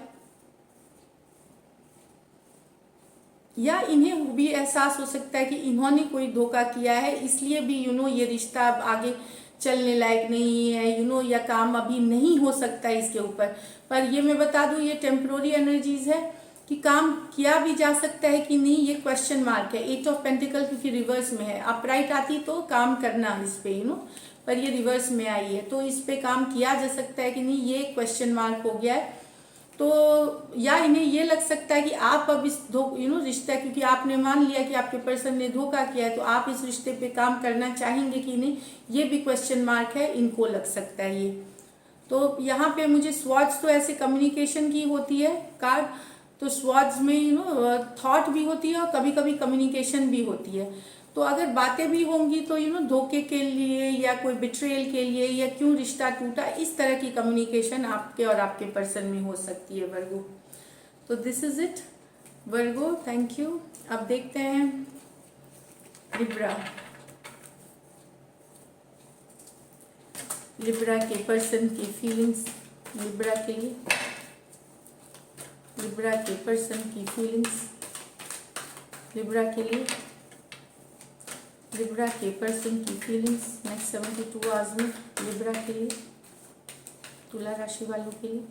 Speaker 1: या इन्हें भी एहसास हो सकता है कि इन्होंने कोई धोखा किया है, इसलिए भी ये रिश्ता अब आगे चलने लायक नहीं है, या काम अभी नहीं हो सकता इसके ऊपर। पर ये मैं बता दूं, ये टेम्पररी एनर्जीज है कि काम किया भी जा सकता है कि नहीं, ये क्वेश्चन मार्क है। 8 ऑफ पेंटिकल क्योंकि रिवर्स में है, अपराइट आती तो काम करना इस पे पर ये रिवर्स में आई है, तो इस पे काम किया जा सकता है कि नहीं, ये क्वेश्चन मार्क हो गया है। तो या इन्हें ये लग सकता है कि आप अब इस रिश्ता, क्योंकि आपने मान लिया कि आपके पर्सन ने धोखा किया है, तो आप इस रिश्ते पे काम करना चाहेंगे कि नहीं, ये भी क्वेश्चन मार्क है, इनको लग सकता है ये। तो यहाँ पे मुझे स्वॉर्ड्स तो ऐसे कम्युनिकेशन की होती है कार्ड, तो स्वॉर्ड्स में थॉट भी होती है और कभी कभी कम्युनिकेशन भी होती है। तो अगर बातें भी होंगी तो धोखे के लिए या कोई बिट्रेयल के लिए, या क्यों रिश्ता टूटा, इस तरह की कम्युनिकेशन आपके और आपके पर्सन में हो सकती है वर्गो। तो this is it Virgo, thank you. अब देखते हैं लिब्रा, लिब्रा के पर्सन की फीलिंग्स, लिब्रा के लिए, लिब्रा के पर्सन की फीलिंग्स, लिब्रा के लिए, लिब्रा के पर्सन की फीलिंग्स नेक्स्ट 72 आवर्स में लिब्रा के लिए, तुला राशि वालों के लिए।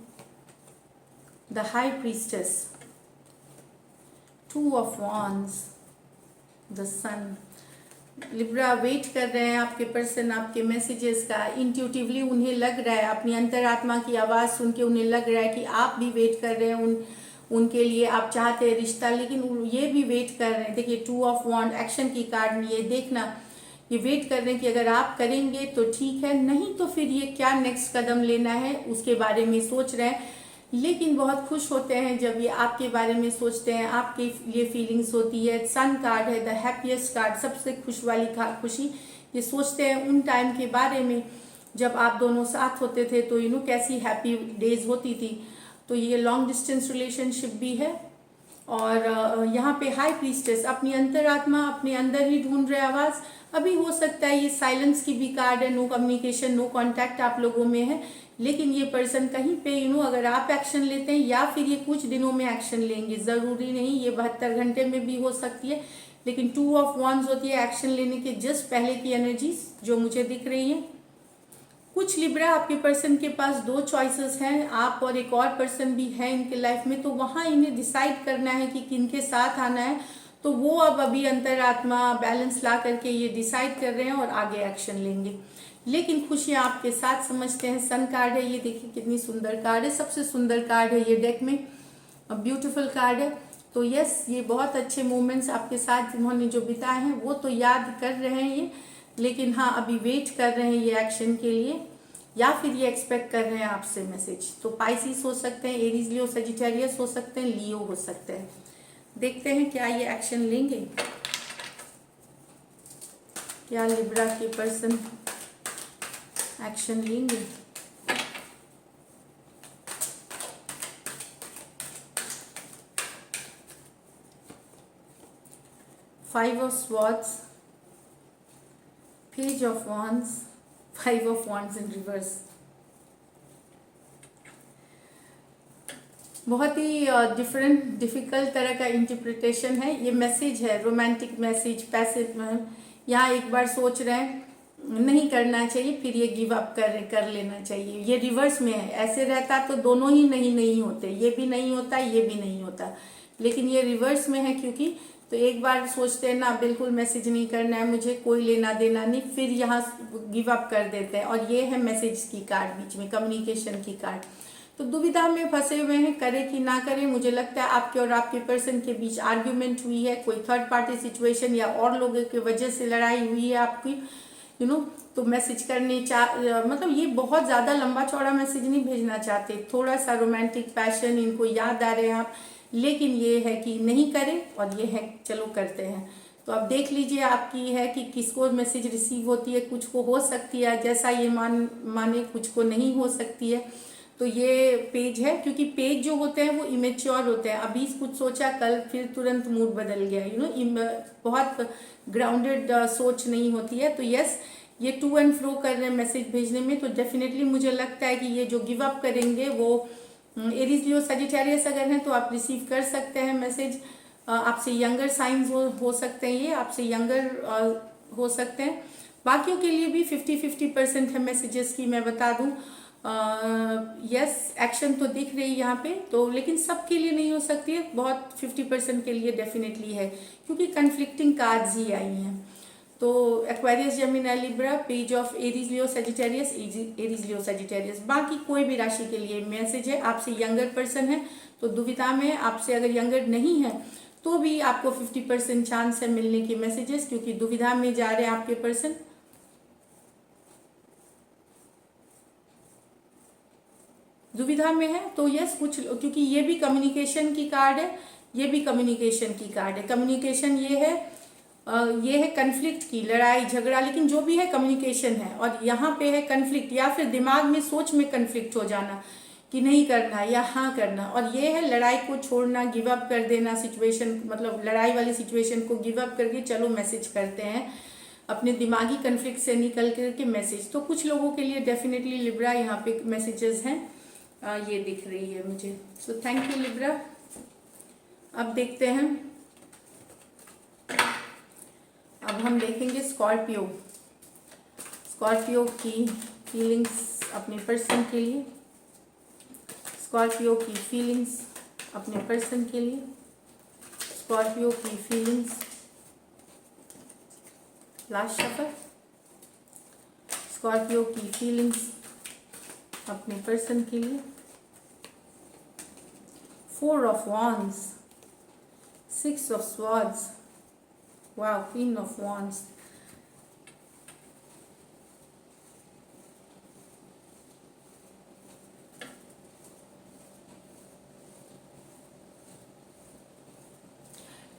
Speaker 1: The high priestess, 2 of wands, the sun. Libra wait कर रहे हैं आपके पर्सन आपके मैसेजेस का, इंट्यूटिवली उन्हें लग रहा है, अपनी अंतरात्मा की आवाज़ सुन के उन्हें लग रहा है कि आप भी वेट कर रहे हैं उनके लिए, आप चाहते हैं रिश्ता, लेकिन ये भी वेट कर रहे हैं। देखिए 2 ऑफ वांड एक्शन की कार्ड में, ये देखना, ये वेट कर रहे हैं कि अगर आप करेंगे तो ठीक है, नहीं तो फिर ये क्या नेक्स्ट कदम लेना है उसके बारे में सोच रहे हैं। लेकिन बहुत खुश होते हैं जब ये आपके बारे में सोचते हैं, आपके लिए फीलिंग्स होती है। सन कार्ड है, द हैप्पीएस्ट कार्ड, सबसे खुश वाली खुशी। ये सोचते हैं उन टाइम के बारे में जब आप दोनों साथ होते थे, तो कैसी हैप्पी डेज होती थी। तो ये लॉन्ग डिस्टेंस रिलेशनशिप भी है। और यहाँ पे हाई प्रीस्टेस अपनी अंतरात्मा अपने अंदर ही ढूंढ रहे आवाज़। अभी हो सकता है ये साइलेंस की भी कार्ड है, नो कम्युनिकेशन नो कांटेक्ट आप लोगों में है, लेकिन ये पर्सन कहीं पे अगर आप एक्शन लेते हैं या फिर ये कुछ दिनों में एक्शन लेंगे, ज़रूरी नहीं ये 72 घंटे में भी हो सकती है, लेकिन 2 ऑफ वांड्स होती है एक्शन लेने के जस्ट पहले की एनर्जीज जो मुझे दिख रही है। कुछ लिब्रा आपके पर्सन के पास 2 चॉइसेस हैं, आप और एक और पर्सन भी है इनके लाइफ में, तो वहाँ इन्हें डिसाइड करना है कि किनके साथ आना है। तो वो अब अभी अंतरात्मा बैलेंस ला करके ये डिसाइड कर रहे हैं और आगे एक्शन लेंगे, लेकिन खुशियाँ आपके साथ समझते हैं। सन कार्ड है, ये देखिए कितनी सुंदर कार्ड है, सबसे सुंदर कार्ड है ये डेक में, ब्यूटीफुल कार्ड है। तो यस, ये बहुत अच्छे मोमेंट्स आपके साथ जिन्होंने जो बिताए हैं वो तो याद कर रहे हैं ये, लेकिन हाँ अभी वेट कर रहे हैं ये एक्शन के लिए, या फिर ये एक्सपेक्ट कर रहे हैं आपसे मैसेज। तो पाइसिस हो सकते हैं, एरीज लियो सजिटेरियस हो सकते हैं, लियो हो सकते हैं। देखते हैं क्या ये एक्शन लेंगे, क्या लिब्रा के पर्सन एक्शन लेंगे। Five of swords, page of wands, 5 of wands in reverse. बहुत ही डिफिकल्ट तरह का इंटरप्रिटेशन है, ये मैसेज है रोमांटिक मैसेज, पैसिव। यहाँ एक बार सोच रहे हैं नहीं करना चाहिए, फिर ये गिव अप कर लेना चाहिए, ये रिवर्स में है। ऐसे रहता तो दोनों ही नहीं होते, ये भी नहीं होता ये भी नहीं होता, लेकिन ये रिवर्स में है क्योंकि तो एक बार सोचते हैं ना बिल्कुल मैसेज नहीं करना है मुझे, कोई लेना देना नहीं, फिर यहाँ गिव अप कर देते हैं। और ये है मैसेज की कार्ड, बीच में कम्युनिकेशन की कार्ड। तो दुविधा में फंसे हुए हैं, करे कि ना करें। मुझे लगता है आपके और आपके पर्सन के बीच आर्ग्यूमेंट हुई है, कोई थर्ड पार्टी सिचुएशन या और लोगों की वजह से लड़ाई हुई है आपकी, तो मैसेज करने मतलब ये बहुत ज़्यादा लंबा चौड़ा मैसेज नहीं भेजना चाहते, थोड़ा सा रोमांटिक पैशन इनको याद आ रहे हैं आप, लेकिन ये है कि नहीं करें और ये है चलो करते हैं। तो अब देख लीजिए आपकी है कि किसको मैसेज रिसीव होती है, कुछ को हो सकती है जैसा ये माने, कुछ को नहीं हो सकती है। तो ये पेज है, क्योंकि पेज जो होते हैं वो इमेच्योर होते हैं, अभी कुछ सोचा कल फिर तुरंत मूड बदल गया, बहुत ग्राउंडेड सोच नहीं होती है। तो यस, ये टू एंड फ्रो कर रहे हैं मैसेज भेजने में, तो डेफिनेटली मुझे लगता है कि ये जो गिव अप करेंगे वो एरीज लियो सजिटेरियस अगर हैं तो आप रिसीव कर सकते हैं मैसेज। आपसे यंगर साइंस हो सकते हैं, ये आपसे यंगर हो सकते हैं। बाकियों के लिए भी 50-50% है मैसेजेस की, मैं बता दूं। यस, एक्शन तो दिख रही है यहाँ पे, तो लेकिन सबके लिए नहीं हो सकती है, बहुत 50% के लिए डेफिनेटली है, क्योंकि कन्फ्लिक्टिंग कार्ड्स ही आई हैं। तो Aquarius, Gemini, Libra, page of Aries Leo Sagittarius, Aries Leo Sagittarius. बाकी कोई भी राशि के लिए मैसेज है, आपसे यंगर पर्सन है तो दुविधा में, आपसे अगर यंगर नहीं है तो भी आपको 50% चांस है मिलने के मैसेजेस, क्योंकि दुविधा में जा रहे हैं आपके पर्सन। दुविधा में है तो यस, कुछ क्योंकि ये भी कम्युनिकेशन की कार्ड है, ये भी कम्युनिकेशन की कार्ड है। कम्युनिकेशन ये है कन्फ्लिक्ट की, लड़ाई झगड़ा, लेकिन जो भी है कम्युनिकेशन है। और यहाँ पे है कन्फ्लिक्ट, या फिर दिमाग में सोच में कन्फ्लिक्ट हो जाना कि नहीं करना या हाँ करना। और ये है लड़ाई को छोड़ना, गिव अप कर देना सिचुएशन, मतलब लड़ाई वाली सिचुएशन को गिव अप करके चलो मैसेज करते हैं, अपने दिमागी कन्फ्लिक्ट से निकल करके मैसेज। तो कुछ लोगों के लिए डेफिनेटली लिब्रा यहाँ पे मैसेजेस हैं, ये दिख रही है मुझे। So thank you Libra. अब देखते हैं, अब हम देखेंगे स्कॉर्पियो की फीलिंग्स अपने पर्सन के लिए, स्कॉर्पियो की फीलिंग्स अपने पर्सन के लिए, स्कॉर्पियो की फीलिंग्स। लास्ट शफल, स्कॉर्पियो की फीलिंग्स अपने पर्सन के लिए। 4 of wands, 6 of swords, wow, queen of wands.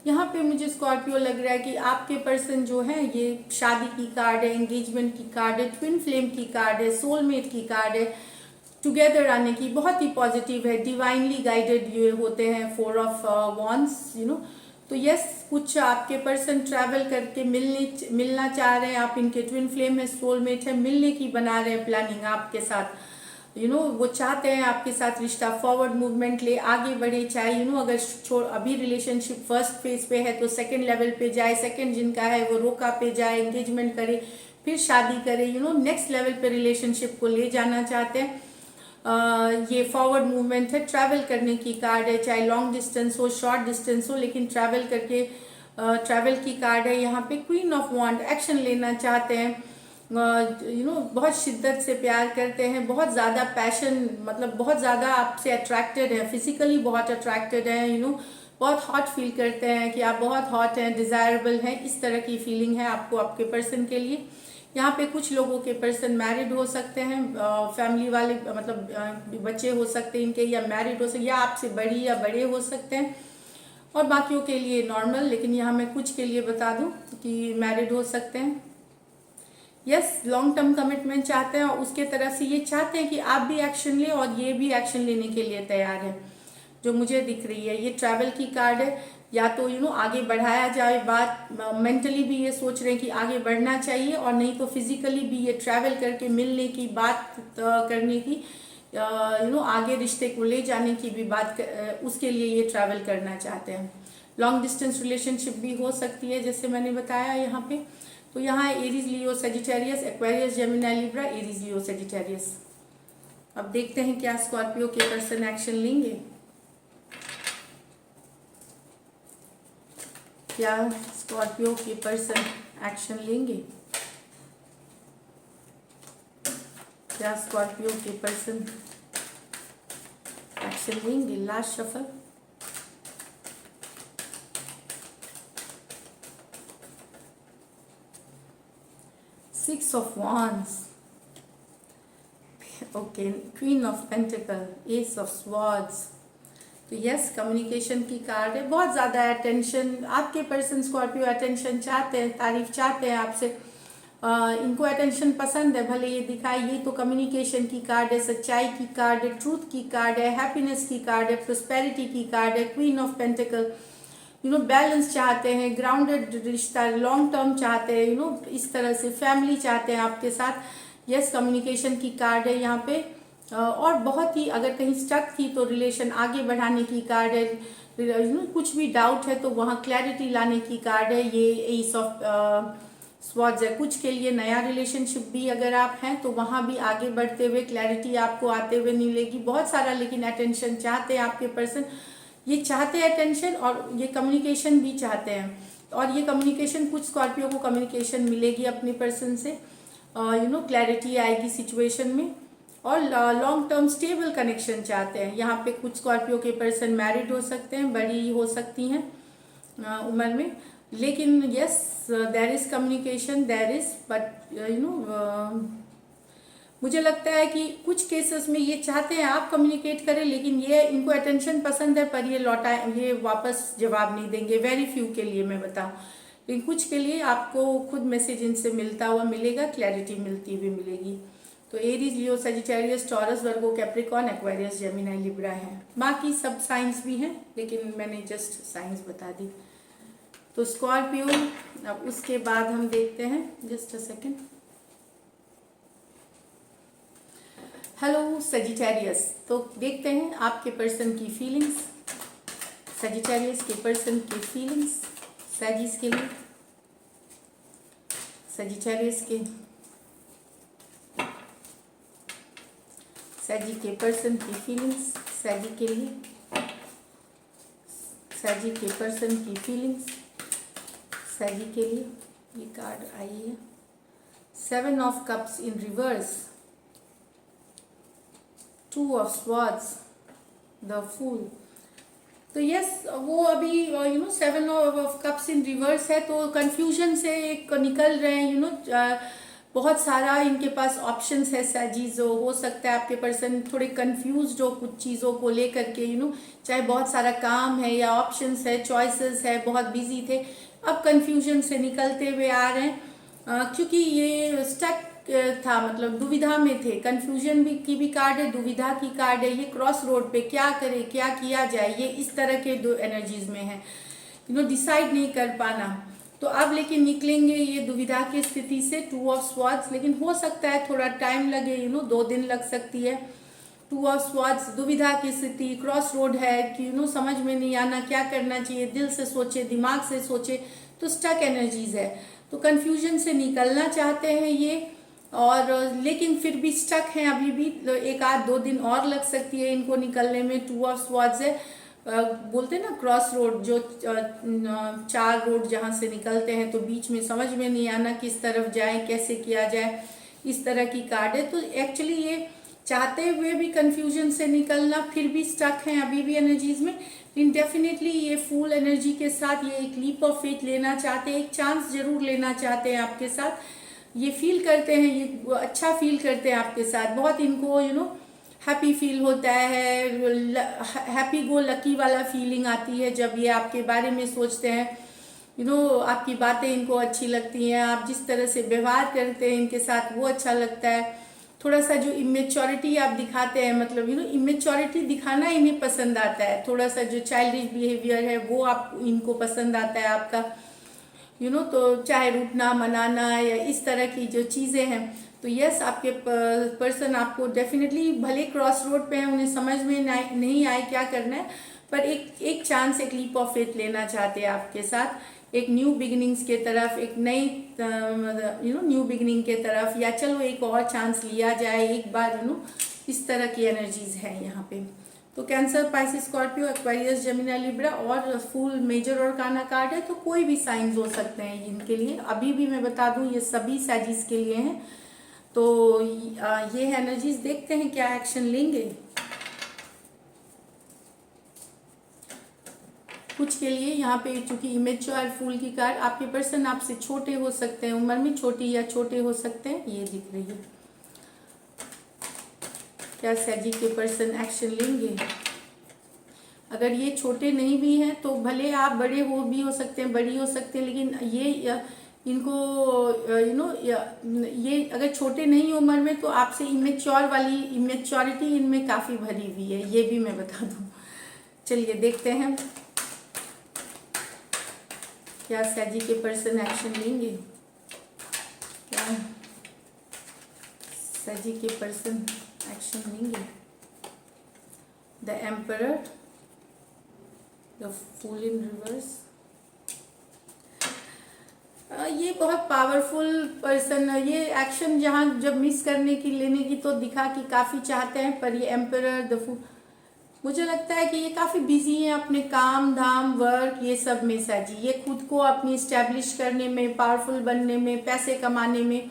Speaker 1: यहाँ पे मुझे स्कॉर्पियो लग रहा है कि आपके पर्सन जो है, ये शादी की कार्ड है, एंगेजमेंट की कार्ड है, ट्विन फ्लेम की कार्ड है, सोलमेट की कार्ड है। टुगेदर आने की, बहुत ही पॉजिटिव है, डिवाइनली गाइडेड ये होते हैं 4 ऑफ Wands, तो यस, कुछ आपके पर्सन ट्रैवल करके मिलना चाह रहे हैं, आप इनके ट्विन फ्लेम है, सोलमेट है, मिलने की बना रहे हैं प्लानिंग आपके साथ, वो चाहते हैं आपके साथ रिश्ता फॉरवर्ड मूवमेंट ले, आगे बढ़े, चाहे अगर अभी रिलेशनशिप फर्स्ट फेज पे है तो सेकंड लेवल पे जाए, सेकंड जिनका है वो रोका पे जाए, एंगेजमेंट करे, फिर शादी करे, नेक्स्ट लेवल पे रिलेशनशिप को ले जाना चाहते हैं। ये फॉरवर्ड मूवमेंट है, ट्रैवल करने की कार्ड है, चाहे लॉन्ग डिस्टेंस हो, शॉर्ट डिस्टेंस हो, लेकिन ट्रैवल करके ट्रैवल की कार्ड है यहाँ पे। क्वीन ऑफ वॉन्ड, एक्शन लेना चाहते हैं, बहुत शिद्दत से प्यार करते हैं, बहुत ज़्यादा पैशन, मतलब बहुत ज़्यादा आपसे अट्रैक्टेड है, फिजिकली बहुत अट्रैक्टेड है, बहुत हॉट फील करते हैं कि आप बहुत हॉट हैं, डिज़ायरेबल हैं, इस तरह की फीलिंग है आपको आपके पर्सन के लिए। यहाँ पे कुछ लोगों के पर्सन मैरिड हो सकते हैं, फैमिली वाले, मतलब बच्चे हो सकते हैं इनके, या मैरिड हो सकते, या आपसे बड़ी या बड़े हो सकते हैं, और बाकियों के लिए नॉर्मल, लेकिन यहाँ मैं कुछ के लिए बता दूँ कि मैरिड हो सकते हैं। यस, लॉन्ग टर्म कमिटमेंट चाहते हैं, और उसके तरफ से ये चाहते हैं कि आप भी एक्शन लें और ये भी एक्शन लेने के लिए तैयार है, जो मुझे दिख रही है। ये ट्रैवल की कार्ड है, या तो आगे बढ़ाया जाए बात, मेंटली भी ये सोच रहे हैं कि आगे बढ़ना चाहिए, और नहीं तो फिजिकली भी ये ट्रैवल करके मिलने की बात करने की, आगे रिश्ते को ले जाने की भी बात उसके लिए ये ट्रैवल करना चाहते हैं। लॉन्ग डिस्टेंस रिलेशनशिप भी हो सकती है, जैसे मैंने बताया यहाँ पे। तो यहाँ Aries, Leo, Sagittarius, Aquarius, Gemini, Libra, Aries, Leo, Sagittarius. अब देखते हैं क्या स्कॉर्पियो के पर्सन एक्शन लेंगे, क्या स्कॉर्पियो के पर्सन एक्शन लेंगे, क्या स्कॉर्पियो के पर्सन एक्शन लेंगे। Last shuffle, six of wands, okay, queen of pentacle, S of swords. तो यस, कम्युनिकेशन की कार्ड है, बहुत ज़्यादा अटेंशन आपके पर्सन स्कॉर्पियो अटेंशन चाहते हैं, तारीफ चाहते हैं आपसे, इनको अटेंशन पसंद है, भले ये दिखाए। ये तो कम्युनिकेशन की कार्ड है, सच्चाई की कार्ड है, ट्रूथ की कार्ड है, हैप्पीनेस की कार्ड है, प्रोस्पेरिटी की कार्ड है, क्वीन ऑफ पेंटिकल। बैलेंस चाहते हैं, ग्राउंडेड रिश्ता, लॉन्ग टर्म चाहते हैं, इस तरह से फैमिली चाहते हैं आपके साथ। यस, कम्युनिकेशन की कार्ड है यहाँ पे, और बहुत ही, अगर कहीं स्टक थी तो रिलेशन आगे बढ़ाने की कार्ड है, कुछ भी डाउट है तो वहाँ क्लैरिटी लाने की कार्ड है। ये एस ऑफ स्वॉर्ड्स है, कुछ के लिए नया रिलेशनशिप भी अगर आप हैं तो वहाँ भी आगे बढ़ते हुए क्लैरिटी आपको आते हुए मिलेगी, बहुत सारा, लेकिन अटेंशन चाहते हैं आपके पर्सन, ये चाहते हैं अटेंशन, और ये कम्युनिकेशन भी चाहते हैं, और ये कम्युनिकेशन, कुछ स्कॉर्पियो को कम्युनिकेशन मिलेगी अपने पर्सन से, क्लैरिटी आएगी सिचुएशन में, और लॉन्ग टर्म स्टेबल कनेक्शन चाहते हैं। यहाँ पे कुछ स्कॉर्पियो के पर्सन मैरिड हो सकते हैं, बड़ी हो सकती हैं उम्र में, लेकिन yes, there is communication, there is, but मुझे लगता है कि कुछ केसेस में ये चाहते हैं आप कम्युनिकेट करें, लेकिन ये इनको अटेंशन पसंद है, पर ये वापस जवाब नहीं देंगे, वेरी फ्यू के लिए मैं बताऊं, लेकिन कुछ के लिए आपको खुद मैसेज इनसे मिलता हुआ मिलेगा, क्लैरिटी मिलती हुई मिलेगी। तो एरीज, लियो, Sagittarius, taurus, Virgo, Capricorn, Aquarius, Gemini, Libra है। बाकी सब साइंस भी हैं, लेकिन मैंने जस्ट साइंस बता दी। तो स्कॉर्पियो, अब उसके बाद हम देखते हैं, just a second. Hello Sagittarius, तो देखते हैं आपके पर्सन की फीलिंग्स, सजिटेरियस के पर्सन की फीलिंग्स, सैजिस के लिए, सजिटेरियस के, सैजी के पर्सन की फीलिंग्स, सैजी के लिए, सैजी के पर्सन की फीलिंग्स, सैजी के लिए। ये कार्ड आई है, 7 of cups in reverse, 2 of swords, the fool. तो यस, वो अभी 7 ऑफ कप्स इन रिवर्स है, तो कंफ्यूजन से एक निकल रहे हैं, बहुत सारा इनके पास ऑप्शंस है। सैजीज हो सकता है आपके पर्सन थोड़े कंफ्यूज्ड हो कुछ चीज़ों को लेकर के, चाहे बहुत सारा काम है या ऑप्शंस है, चॉइसेस है, बहुत बिजी थे, अब कंफ्यूजन से निकलते हुए आ रहे हैं, क्योंकि ये स्टक था, मतलब दुविधा में थे, कंफ्यूजन भी की भी कार्ड है, दुविधा की कार्ड है, ये क्रॉस रोड पे क्या करे, क्या किया जाए, ये इस तरह के दो एनर्जीज में है, डिसाइड नहीं कर पाना। तो अब लेकिन निकलेंगे ये दुविधा की स्थिति से, 2 ऑफ स्वॉर्ड्स, लेकिन हो सकता है थोड़ा टाइम लगे, 2 दिन लग सकती है। 2 ऑफ स्वॉर्ड्स, दुविधा की स्थिति, क्रॉस रोड है कि समझ में नहीं आना क्या करना चाहिए, दिल से सोचे, दिमाग से सोचे, तो स्टक एनर्जीज है, तो कंफ्यूजन से निकलना चाहते हैं ये, और लेकिन फिर भी स्टक हैं अभी भी, 1-2 दिन और लग सकती है इनको निकलने में। 2 ऑफ स्वॉर्ड्स है, बोलते हैं ना क्रॉस रोड, जो 4 रोड जहाँ से निकलते हैं तो बीच में समझ में नहीं आना किस तरफ जाए, कैसे किया जाए, इस तरह की कार्ड है। तो एक्चुअली ये चाहते हुए भी कंफ्यूजन से निकलना, फिर भी स्टक हैं अभी भी एनर्जीज में, लेकिन डेफिनेटली ये फुल एनर्जी के साथ ये एक लीप ऑफ फेथ लेना चाहते हैं, एक चांस जरूर लेना चाहते हैं आपके साथ, ये फील करते हैं, ये अच्छा फील करते हैं आपके साथ, बहुत इनको हैप्पी फील होता है, हैप्पी गो लकी वाला फीलिंग आती है जब ये आपके बारे में सोचते हैं, आपकी बातें इनको अच्छी लगती हैं, आप जिस तरह से व्यवहार करते हैं इनके साथ वो अच्छा लगता है। थोड़ा सा जो इमेच्योरिटी आप दिखाते हैं, मतलब इमेच्योरिटी दिखाना इन्हें पसंद आता है, थोड़ा सा जो चाइल्डिश बिहेवियर है वो आप इनको पसंद आता है आपका, तो चाहे रूठना मनाना या इस तरह की जो चीज़ें हैं, तो यस आपके पर्सन आपको डेफिनेटली, भले क्रॉस रोड पे हैं, उन्हें समझ में नहीं आए क्या करना है, पर एक चांस, एक लीप ऑफ फेथ लेना चाहते हैं आपके साथ, एक न्यू बिगिनिंग्स के तरफ, एक नई न्यू बिगिनिंग के तरफ, या चलो एक और चांस लिया जाए एक बार, इस तरह की एनर्जीज है यहाँ पे। तो cancer, Pisces, Scorpio, Aquarius, Gemini, Libra और फुल मेजर और काना कार्ड है, तो कोई भी साइंस हो सकते हैं इनके लिए, अभी भी मैं बता दूं ये सभी सैजिस के लिए हैं। तो ये है एनर्जीज, देखते हैं क्या एक्शन लेंगे। कुछ के लिए यहाँ पे चूंकि इमेच्योर फूल की कार्ड, आपके पर्सन आपसे छोटे हो सकते हैं, उम्र में छोटी या छोटे हो सकते हैं, ये दिख रही है। क्या सैजी के पर्सन एक्शन लेंगे? अगर ये छोटे नहीं भी हैं तो भले आप बड़े भी हो सकते हैं, बड़ी हो सकते हैं, लेकिन ये इनको ये अगर छोटे नहीं उम्र में तो आपसे इमेच्योरिटी इनमें काफ़ी भरी हुई है, ये भी मैं बता दूं। चलिए देखते हैं क्या सैजी के पर्सन एक्शन लेंगे, क्या सैजी के पर्सन एक्शन लेंगे। The emperor, the fool in reverse, ये बहुत पावरफुल पर्सन है, ये एक्शन जहाँ जब मिस करने की लेने की तो दिखा कि काफ़ी चाहते हैं, पर ये एम्परर द फूल, मुझे लगता है कि ये काफ़ी बिजी हैं अपने काम धाम वर्क ये सब में सैजी, ये खुद को अपनी इस्टेब्लिश करने में, पावरफुल बनने में, पैसे कमाने में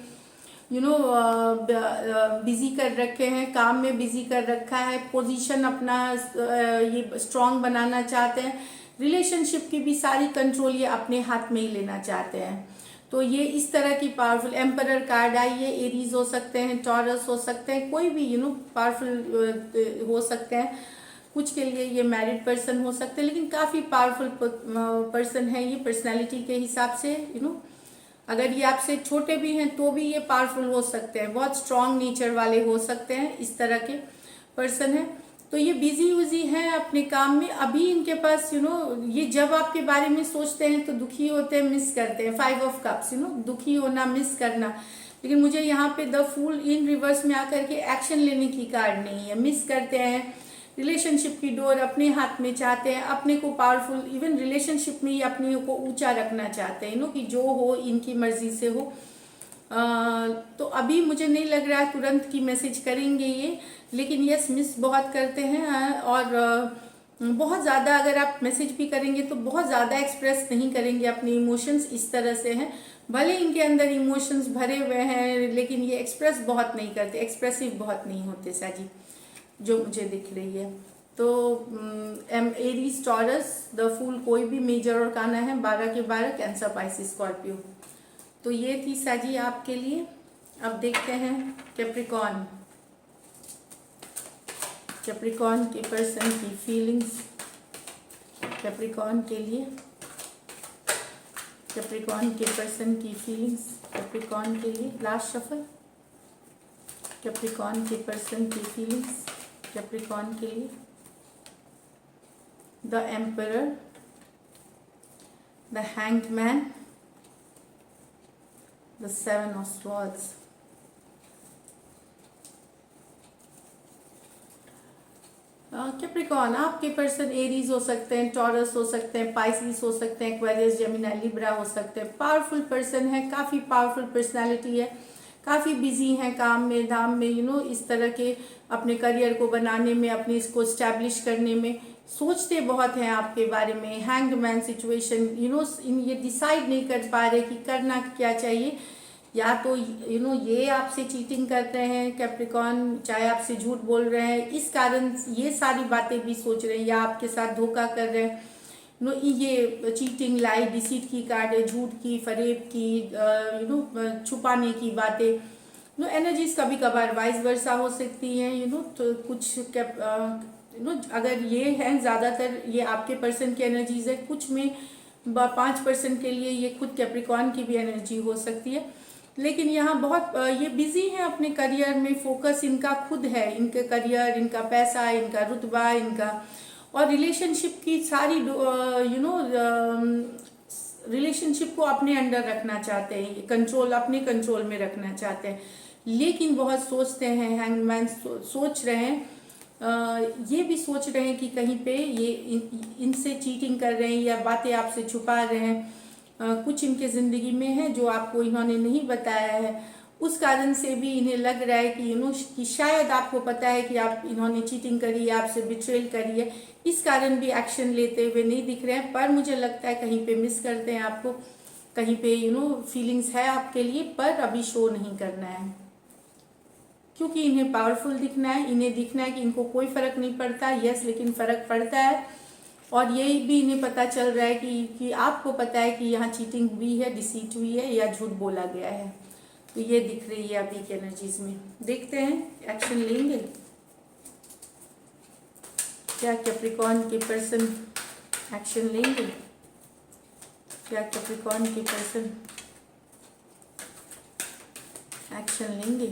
Speaker 1: बिजी कर रखे हैं, काम में बिजी कर रखा है, पोजीशन अपना ये स्ट्रांग बनाना चाहते हैं, रिलेशनशिप की भी सारी कंट्रोल ये अपने हाथ में ही लेना चाहते हैं। तो ये इस तरह की पावरफुल एम्परर कार्ड आई है, एरीज हो सकते हैं, टॉरस हो सकते हैं, कोई भी पावरफुल हो सकते हैं, कुछ के लिए ये मैरिड पर्सन हो सकते हैं, लेकिन काफ़ी पावरफुल पर्सन है ये पर्सनैलिटी के हिसाब से। अगर ये आपसे छोटे भी हैं तो भी ये पावरफुल हो सकते हैं, बहुत स्ट्रांग नेचर वाले हो सकते हैं, इस तरह के पर्सन है। तो ये बिजी उजी हैं अपने काम में, अभी इनके पास ये जब आपके बारे में सोचते हैं तो दुखी होते हैं, मिस करते हैं, 5 ऑफ कप्स, दुखी होना, मिस करना, लेकिन मुझे यहाँ पे द फूल इन रिवर्स में आकर के एक्शन लेने की कार्ड नहीं है, मिस करते हैं, रिलेशनशिप की डोर अपने हाथ में चाहते हैं, अपने को पावरफुल, इवन रिलेशनशिप में ही अपने को ऊंचा रखना चाहते हैं, कि जो हो इनकी मर्जी से हो। तो अभी मुझे नहीं लग रहा है तुरंत की मैसेज करेंगे ये, लेकिन यस मिस बहुत करते हैं, और बहुत ज़्यादा अगर आप मैसेज भी करेंगे तो बहुत ज़्यादा एक्सप्रेस नहीं करेंगे अपने इमोशंस, इस तरह से हैं, भले इनके अंदर इमोशंस भरे हुए हैं लेकिन ये एक्सप्रेस बहुत नहीं करते, एक्सप्रेसिव बहुत नहीं होते साजी, जो मुझे दिख रही है। तो एरीज, टॉरस, द फूल, कोई भी मेजर और काना है, 12 के 12, कैंसर, पाइसिस, स्कॉर्पियो। तो ये थी साजी आपके लिए। अब देखते हैं कैप्रिकॉर्न, कैप्रिकॉर्न के पर्सन की फीलिंग्स, कैप्रिकॉर्न के लिए, कैप्रिकॉर्न के पर्सन की फीलिंग्स, कैप्रिकॉर्न के लिए। लास्ट शफल, कैप्रिकॉर्न के पर्सन की फीलिंग्स कैप्रिकॉर्न के लिए। The emperor, the hanged man, the seven of swords. Capricorn आपके पर्सन एरीज हो सकते हैं, टॉरस हो सकते हैं, पाइसिस हो सकते हैं, एक्वेरियस, जेमिनी, लिब्रा हो सकते हैं। पावरफुल पर्सन है, काफ़ी पावरफुल पर्सनालिटी है, काफ़ी बिजी हैं काम में धाम में, इस तरह के अपने करियर को बनाने में, अपने इसको स्टैब्लिश करने में सोचते बहुत हैं आपके बारे में। हैंग्ड मैन सिचुएशन, ये डिसाइड नहीं कर पा रहे कि करना क्या चाहिए। या तो ये आपसे चीटिंग कर रहे हैं कैप्रिकॉर्न, चाहे आपसे झूठ बोल रहे हैं, इस कारण ये सारी बातें भी सोच रहे हैं, या आपके साथ धोखा कर रहे हैं। ये चीटिंग, लाई, डिसीट की कार्ड है, झूठ की, फरेब की, छुपाने की बातें। एनर्जीज कभी कभार वाइस वर्सा हो सकती हैं। तो कुछ अगर ये है, ज़्यादातर ये आपके पर्सन की एनर्जीज है, कुछ में 5% के लिए ये खुद कैप्रिकॉर्न की भी एनर्जी हो सकती है। लेकिन यहाँ बहुत ये बिजी हैं अपने करियर में, फोकस इनका खुद है, इनके करियर, इनका पैसा, इनका रुतबा, इनका और रिलेशनशिप की सारी रिलेशनशिप को अपने अंडर रखना चाहते हैं, कंट्रोल अपने कंट्रोल में रखना चाहते हैं। लेकिन बहुत सोचते हैं, हैंगमैन सोच रहे हैं, ये भी सोच रहे हैं कि कहीं पे ये इनसे चीटिंग कर रहे हैं या बातें आपसे छुपा रहे हैं। कुछ इनके ज़िंदगी में है जो आपको इन्होंने नहीं बताया है। उस कारण से भी इन्हें लग रहा है कि कि शायद आपको पता है कि आप इन्होंने चीटिंग करी है, आपसे बिट्रेल करी है, इस कारण भी एक्शन लेते हुए नहीं दिख रहे हैं। पर मुझे लगता है कहीं पे मिस करते हैं आपको, कहीं पे फीलिंग्स है आपके लिए, पर अभी शो नहीं करना है, क्योंकि इन्हें पावरफुल दिखना है। इन्हें दिखना है कि इनको कोई फ़र्क नहीं पड़ता। यस, लेकिन फ़र्क पड़ता है। और ये भी इन्हें पता चल रहा है कि आपको पता है कि यहाँ चीटिंग हुई है, डिसीट हुई है, या झूठ बोला गया है। तो ये दिख रही है अभी की एनर्जीज में। देखते हैं एक्शन लेंगे क्या कैप्रिकॉर्न के पर्सन, एक्शन लेंगे क्या कैप्रिकॉर्न के पर्सन एक्शन लेंगे।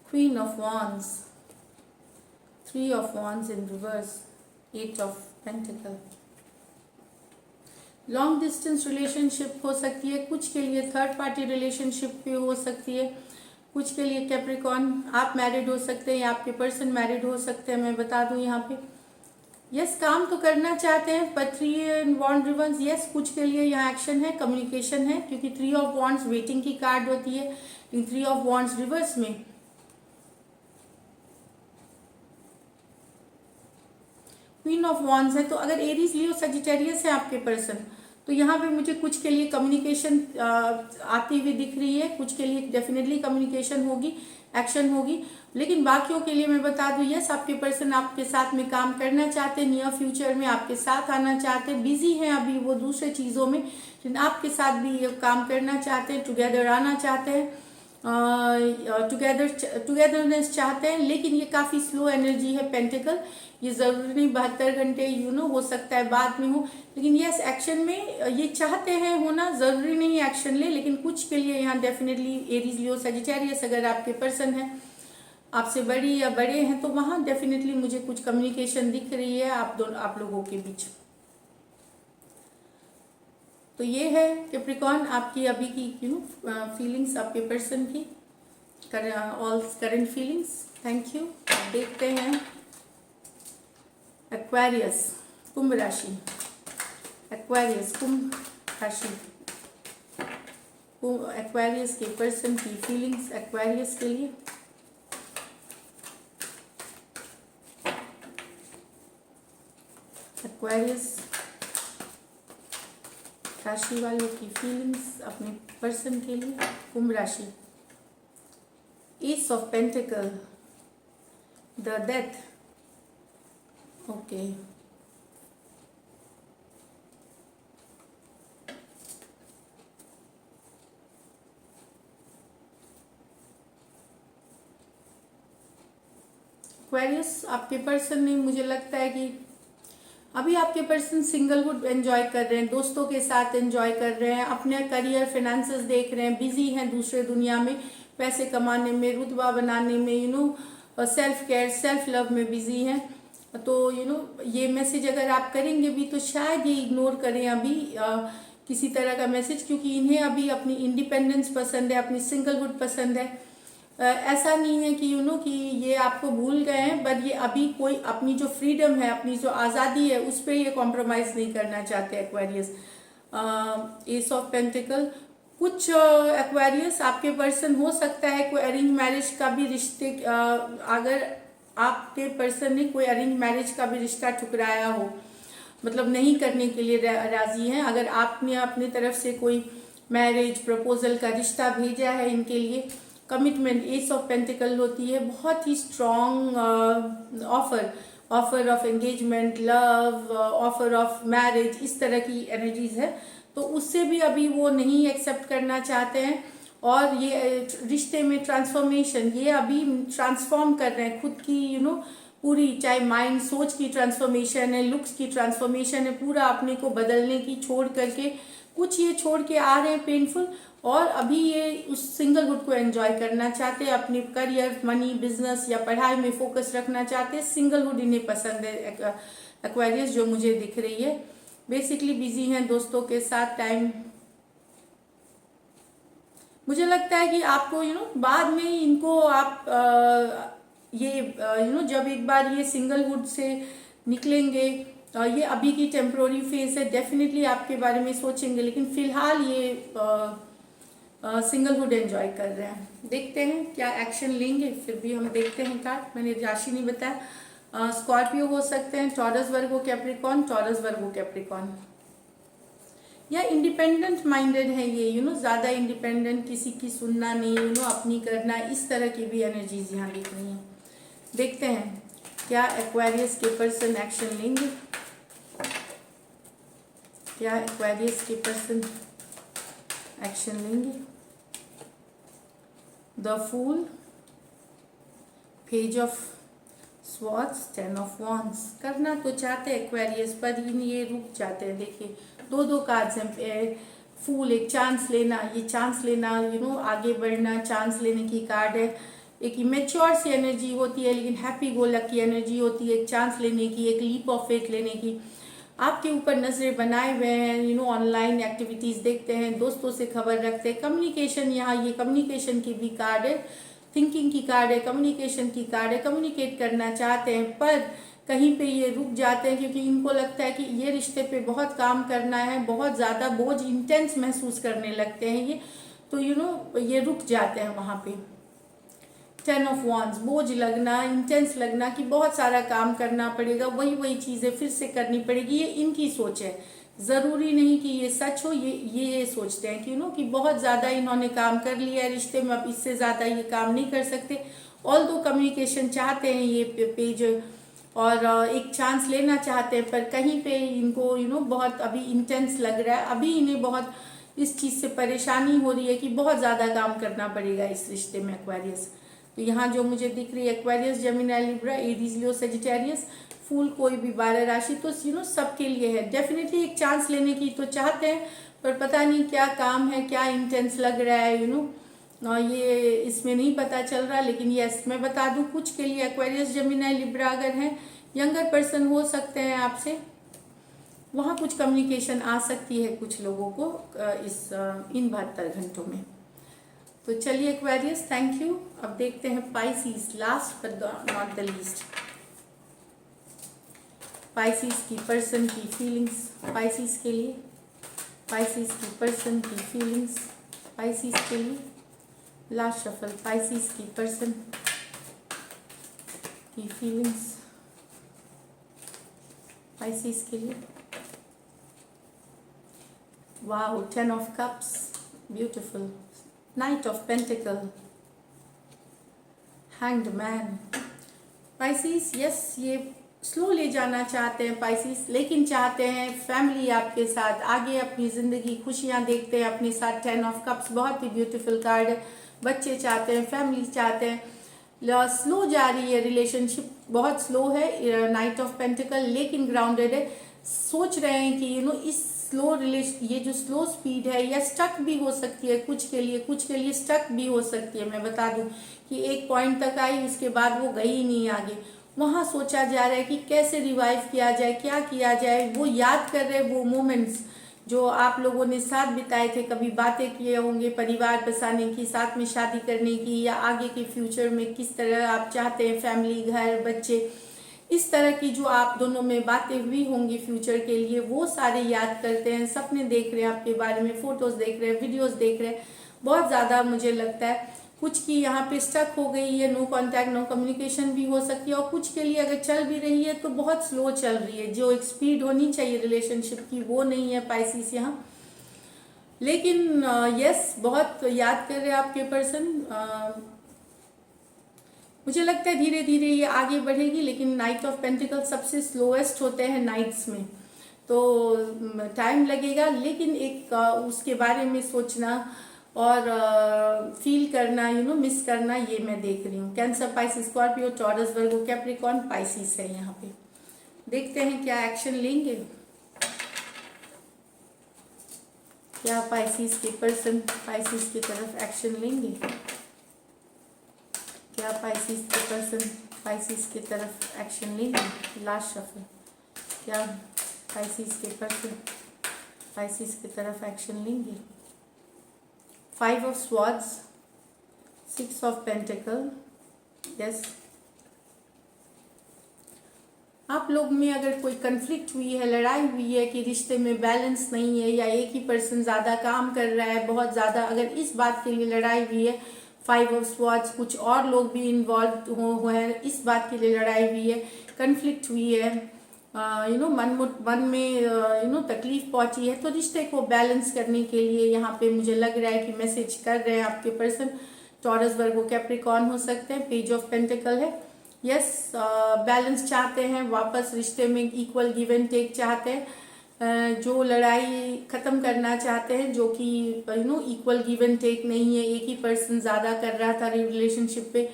Speaker 1: Queen of wands, 3 of wands in reverse, 8 of pentacle। Long distance relationship हो सकती है, कुछ के लिए थर्ड पार्टी रिलेशनशिप भी हो सकती है, कुछ के लिए कैप्रिकॉर्न आप मैरिड हो सकते हैं या आपके पर्सन मैरिड हो सकते हैं। मैं बता दूं यहाँ पे यस, काम तो करना चाहते हैं, पर 3 वॉन्ड रिवर्स, यस, कुछ के लिए यहाँ एक्शन है, कम्युनिकेशन है, क्योंकि 3 ऑफ वॉन्ड्स वेटिंग की कार्ड होती है। 3 ऑफ वॉन्ड्स रिवर्स में क्वीन ऑफ वॉन्ड्स है। तो अगर एरीज, लियो, सजिटेरियस है आपके पर्सन, तो यहाँ पे मुझे कुछ के लिए कम्युनिकेशन आती हुई दिख रही है, कुछ के लिए डेफिनेटली कम्युनिकेशन होगी, एक्शन होगी। लेकिन बाकियों के लिए मैं बता दूं, यस, आपके पर्सन आपके साथ में काम करना चाहते हैं, नियर फ्यूचर में आपके साथ आना चाहते हैं। बिजी हैं अभी वो दूसरे चीज़ों में, लेकिन आपके साथ भी काम करना चाहते हैं, टुगेदर आना चाहते हैं, टुगेदरनेस चाहते हैं। लेकिन ये काफ़ी स्लो एनर्जी है पेंटिकल, ये ज़रूरी नहीं 72 घंटे हो सकता है बाद में हो। लेकिन यस, एक्शन में ये चाहते हैं होना, ज़रूरी नहीं एक्शन ले, लेकिन कुछ के लिए यहाँ डेफिनेटली एरीज, लियो, सजिटेरियस अगर आपके पर्सन है, आपसे बड़ी या बड़े हैं, तो वहाँ डेफिनेटली मुझे कुछ कम्युनिकेशन दिख रही है आप लोगों के बीच। तो ये है कैप्रिकॉर्न आपकी अभी की फीलिंग्स, आपके पर्सन की all current feelings. Thank you. देखते हैं एक्वेरियस, कुंभ राशि, एक्वेरियस कुंभ राशि, एक्वेरियस के पर्सन की फीलिंग्स एक्वेरियस के लिए। एक्वेरियस राशि वालों की फीलिंग्स अपने पर्सन के लिए, कुंभ राशि। S of pentacle, the death, okay, Aquarius आपके पर्सन ने, मुझे लगता है कि अभी आपके पर्सन सिंगलहुड एंजॉय कर रहे हैं, दोस्तों के साथ एंजॉय कर रहे हैं, अपने करियर फाइनेंसेस देख रहे हैं, बिजी हैं दूसरे दुनिया में, पैसे कमाने में, रुतबा बनाने में, सेल्फ केयर सेल्फ लव में बिजी हैं। तो ये मैसेज अगर आप करेंगे भी तो शायद ये इग्नोर करें अभी किसी तरह का मैसेज, क्योंकि इन्हें अभी अपनी इंडिपेंडेंस पसंद है, अपनी सिंगलहुड पसंद है। ऐसा नहीं है कि कि ये आपको भूल गए हैं, बट ये अभी कोई अपनी जो फ्रीडम है, अपनी जो आज़ादी है, उस पर ये कॉम्प्रोमाइज़ नहीं करना चाहते एक्वेरियस। एस ऑफ पेंटिकल, कुछ एक्वेरियस आपके पर्सन हो सकता है कोई अरेंज मैरिज का भी रिश्ते, अगर आपके पर्सन ने कोई अरेंज मैरिज का भी रिश्ता ठुकराया हो, मतलब नहीं करने के लिए राजी हैं, अगर आपने अपनी तरफ से कोई मैरिज प्रपोजल का रिश्ता भेजा है इनके लिए, कमिटमेंट एस ऑफ पेंटिकल होती है, बहुत ही strong offer of engagement, love, offer of marriage, इस तरह की एनर्जीज है। तो उससे भी अभी वो नहीं एक्सेप्ट करना चाहते हैं, और ये रिश्ते में ट्रांसफॉर्मेशन, ये अभी ट्रांसफॉर्म कर रहे हैं खुद की, पूरी, चाहे माइंड सोच की ट्रांसफॉर्मेशन है, लुक्स की ट्रांसफॉर्मेशन है, पूरा अपने को बदलने की छोड़ करके कुछ ये छोड़ के आ रहे हैं पेनफुल, और अभी ये उस सिंगलहुड को एंजॉय करना चाहते हैं, अपने करियर, मनी, बिजनेस या पढ़ाई में फोकस रखना चाहते हैं। सिंगलहुड इन्हें पसंद है एक्वेरियस, जो मुझे दिख रही है। बेसिकली बिजी हैं दोस्तों के साथ टाइम, मुझे लगता है कि आपको बाद में इनको आप जब एक बार ये सिंगलहुड से निकलेंगे, ये अभी की टेम्प्रोरी फेज है, डेफिनेटली आपके बारे में सोचेंगे, लेकिन फिलहाल ये सिंगलहुड एंजॉय कर रहे हैं। देखते हैं क्या एक्शन लेंगे, फिर भी हम देखते हैं कार्ड, मैंने राशि नहीं बताया। स्कॉर्पियो हो सकते हैं, Taurus Virgo Capricorn, Taurus Virgo Capricorn, या इंडिपेंडेंट माइंडेड है ये, ज़्यादा इंडिपेंडेंट, किसी की सुनना नहीं, अपनी करना, इस तरह की भी एनर्जीज यहाँ दिख रही हैं। देखते हैं क्या एक्वेरियस के पर्सन एक्शन लेंगे, क्या एक्वेरियस के पर्सन एक्शन लेंगे। The fool, page of swords, 10 of wands, करना तो चाहते हैं एक्वेरियस, पर ये रुक जाते हैं। देखिए दो कार्ड्स हैं, फूल एक चांस लेना, ये चांस लेना, आगे बढ़ना, चांस लेने की कार्ड है। एक इमेच्योर सी एनर्जी होती है, लेकिन हैप्पी गो लकी एनर्जी होती है, एक चांस लेने की, एक लीप ऑफ फेथ लेने की। आपके ऊपर नजरें बनाए हुए हैं, ऑनलाइन एक्टिविटीज देखते हैं, दोस्तों से खबर रखते हैं, कम्युनिकेशन, यहाँ ये कम्युनिकेशन की भी कार्ड है, थिंकिंग की कार्ड है, कम्युनिकेशन की कार्ड है, कम्युनिकेट करना चाहते हैं, पर कहीं पे ये रुक जाते हैं, क्योंकि इनको लगता है कि ये रिश्ते पे बहुत काम करना है, बहुत ज़्यादा बोझ, इंटेंस महसूस करने लगते हैं ये, तो ये रुक जाते हैं वहाँ पे। 10 ऑफ वॉन्ड्स, बोझ लगना, इंटेंस लगना कि बहुत सारा काम करना पड़ेगा, वही चीज़ें फिर से करनी पड़ेगी, ये इनकी सोच है। ज़रूरी नहीं कि ये सच हो, ये सोचते हैं कि बहुत ज़्यादा इन्होंने काम कर लिया है रिश्ते में, अब इससे ज़्यादा ये काम नहीं कर सकते। ऑल दो कम्युनिकेशन चाहते हैं ये पेज, और एक चांस लेना चाहते हैं, पर कहीं पे इनको बहुत अभी इंटेंस लग रहा है, अभी इन्हें बहुत इस चीज़ से परेशानी हो रही है कि बहुत ज़्यादा काम करना पड़ेगा इस रिश्ते में एक्वेरियस। तो यहाँ जो मुझे दिख रही है Aquarius, Gemini, Libra, Aries, Leo, Sagittarius, फूल, कोई भी 12 राशि, तो सबके लिए है। डेफिनेटली एक चांस लेने की तो चाहते हैं, पर पता नहीं क्या काम है, क्या इंटेंस लग रहा है, ये इसमें नहीं पता चल रहा। लेकिन यस, मैं बता दूं कुछ के लिए एक्वेरियस, जेमिनी, लिब्रा अगर हैं, यंगर पर्सन हो सकते हैं आपसे, वहाँ कुछ कम्युनिकेशन आ सकती है कुछ लोगों को इन 72 घंटों में। तो चलिए एक्वेरियस, थैंक यू। अब देखते हैं Pisces, last but not the least, Pisces की पर्सन की फीलिंग्स, पाइसिस के लिए, पाइसिस की पर्सन की फीलिंग्स, पाइसिस के लिए लास्ट शफल, पाइसिस की पर्सन की फीलिंग्स, पाइसिस के लिए। Wow, 10 of cups, beautiful, night of pentacle, hanged man. Pisces, yes, ये स्लो ले जाना चाहते हैं पाइसिस, लेकिन चाहते हैं फैमिली आपके साथ, आगे अपनी ज़िंदगी, खुशियाँ देखते हैं अपने साथ। 10 ऑफ कप्स बहुत ही ब्यूटीफुल कार्ड है। बच्चे चाहते हैं, फैमिली चाहते हैं, स्लो जा रही है रिलेशनशिप, बहुत स्लो है नाइट ऑफ पेंटिकल, लेकिन ग्राउंडेड है। सोच रहे हैं कि इस स्लो रिलेशन, ये जो स्लो स्पीड है या स्टक भी हो सकती है कुछ के लिए स्टक भी हो सकती है। मैं बता दूं कि एक पॉइंट तक आई, उसके बाद वो गई ही नहीं आगे। वहाँ सोचा जा रहा है कि कैसे रिवाइव किया जाए, क्या किया जाए। वो याद कर रहे वो मोमेंट्स जो आप लोगों ने साथ बिताए थे, कभी बातें किए होंगे परिवार बसाने की, साथ में शादी करने की, या आगे के फ्यूचर में किस तरह आप चाहते हैं फैमिली, घर, बच्चे, इस तरह की जो आप दोनों में बातें हुई होंगी फ्यूचर के लिए, वो सारे याद करते हैं। सपने देख रहे हैं आपके बारे में, फोटोज देख रहे हैं, वीडियोस देख रहे हैं। बहुत ज़्यादा मुझे लगता है कुछ की यहाँ पे स्टक हो गई है, नो कांटेक्ट नो कम्युनिकेशन भी हो सकती है, और कुछ के लिए अगर चल भी रही है तो बहुत स्लो चल रही है। जो एक स्पीड होनी चाहिए रिलेशनशिप की वो नहीं है पाइसिस यहाँ। लेकिन यस, बहुत याद कर रहे हैं आपके पर्सन। मुझे लगता है धीरे धीरे ये आगे बढ़ेगी, लेकिन नाइट ऑफ पेंटिकल सबसे स्लोएस्ट होते हैं नाइट्स में, तो टाइम लगेगा। लेकिन एक उसके बारे में सोचना और फील करना, मिस करना, ये मैं देख रही हूँ। Cancer, Pisces, Scorpio, taurus, Virgo, Capricorn, Pisces है यहाँ पे। देखते हैं क्या एक्शन लेंगे, क्या पाइसिस के पर्सन पाइसिस की तरफ एक्शन लेंगे, क्या पाइसिस के पर्सन पाइसिस की तरफ एक्शन लेंगे। लास्ट शफल, क्या पाइसिस के पर्सन पाइसिस की तरफ एक्शन लेंगे। 5 of swords, 6 of pentacle, yes। आप लोग में अगर कोई कन्फ्लिक्ट हुई है, लड़ाई हुई है कि रिश्ते में बैलेंस नहीं है, या एक ही पर्सन ज़्यादा काम कर रहा है बहुत ज़्यादा, अगर इस बात के लिए लड़ाई हुई है, 5 of swords, कुछ और लोग भी इन्वॉल्व हुए हैं, इस बात के लिए लड़ाई हुई है, कन्फ्लिक्ट हुई है, मन में तकलीफ पहुंची है, तो रिश्ते को बैलेंस करने के लिए यहाँ पे मुझे लग रहा है कि मैसेज कर रहे हैं आपके पर्सन। टॉरस, वर्गो, कैप्रिकॉर्न हो सकते हैं। पेज ऑफ पेंटिकल है, यस। बैलेंस चाहते हैं, वापस रिश्ते में इक्वल गिव एंड टेक चाहते हैं, जो लड़ाई खत्म करना चाहते हैं, जो कि इक्वल गिव एंड टेक नहीं है, एक ही पर्सन ज़्यादा कर रहा था रिलेशनशिप पे,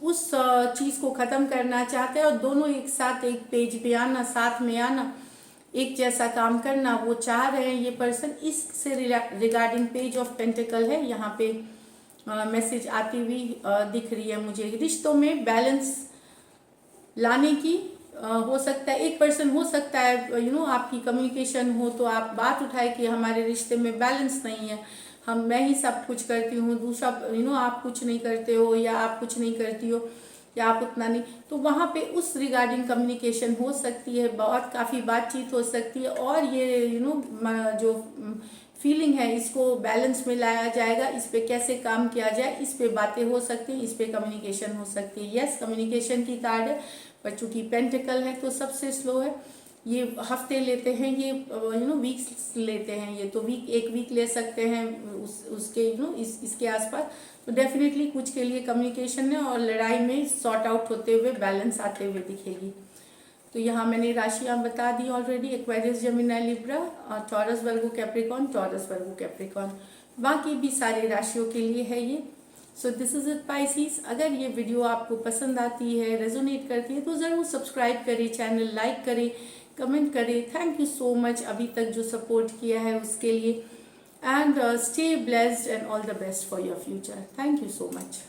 Speaker 1: उस चीज़ को ख़त्म करना चाहते हैं, और दोनों एक साथ एक पेज पे आना, साथ में आना, एक जैसा काम करना वो चाह रहे हैं ये पर्सन। इससे रिगार्डिंग पेज ऑफ पेंटिकल है यहाँ पे मैसेज आती हुई दिख रही है मुझे। रिश्तों में बैलेंस लाने की हो सकता है, एक पर्सन हो सकता है आपकी कम्युनिकेशन हो तो आप बात उठाए कि हमारे रिश्ते में बैलेंस नहीं है, मैं ही सब कुछ करती हूँ, दूसरा आप कुछ नहीं करते हो, या आप कुछ नहीं करती हो, या आप उतना नहीं, तो वहाँ पे उस रिगार्डिंग कम्युनिकेशन हो सकती है, बहुत काफ़ी बातचीत हो सकती है, और ये जो फीलिंग है इसको बैलेंस में लाया जाएगा, इस पे कैसे काम किया जाए, इस पे बातें हो सकती हैं, इस पे कम्युनिकेशन हो सकती है। यस, कम्युनिकेशन की कार्ड है, पर चूंकि पेंटिकल है तो सबसे स्लो है। ये हफ्ते लेते हैं, ये वीक्स लेते हैं, ये तो एक वीक ले सकते हैं उसके इसके आसपास। तो डेफिनेटली कुछ के लिए कम्युनिकेशन है, और लड़ाई में सॉर्ट आउट होते हुए, बैलेंस आते हुए दिखेगी। तो यहाँ मैंने राशियाँ बता दी already, Aquarius, Gemini, Libra, Taurus, Virgo, Capricorn, Taurus, Virgo, Capricorn, बाकी भी सारे राशियों के लिए है ये। So this is it Pisces. अगर ये वीडियो आपको पसंद आती है, रेजोनेट करती है, तो ज़रूर सब्सक्राइब करें, चैनल लाइक करें, कमेंट करें। थैंक यू सो मच अभी तक जो सपोर्ट किया है उसके लिए, and stay blessed and all the best for your future. Thank you so much.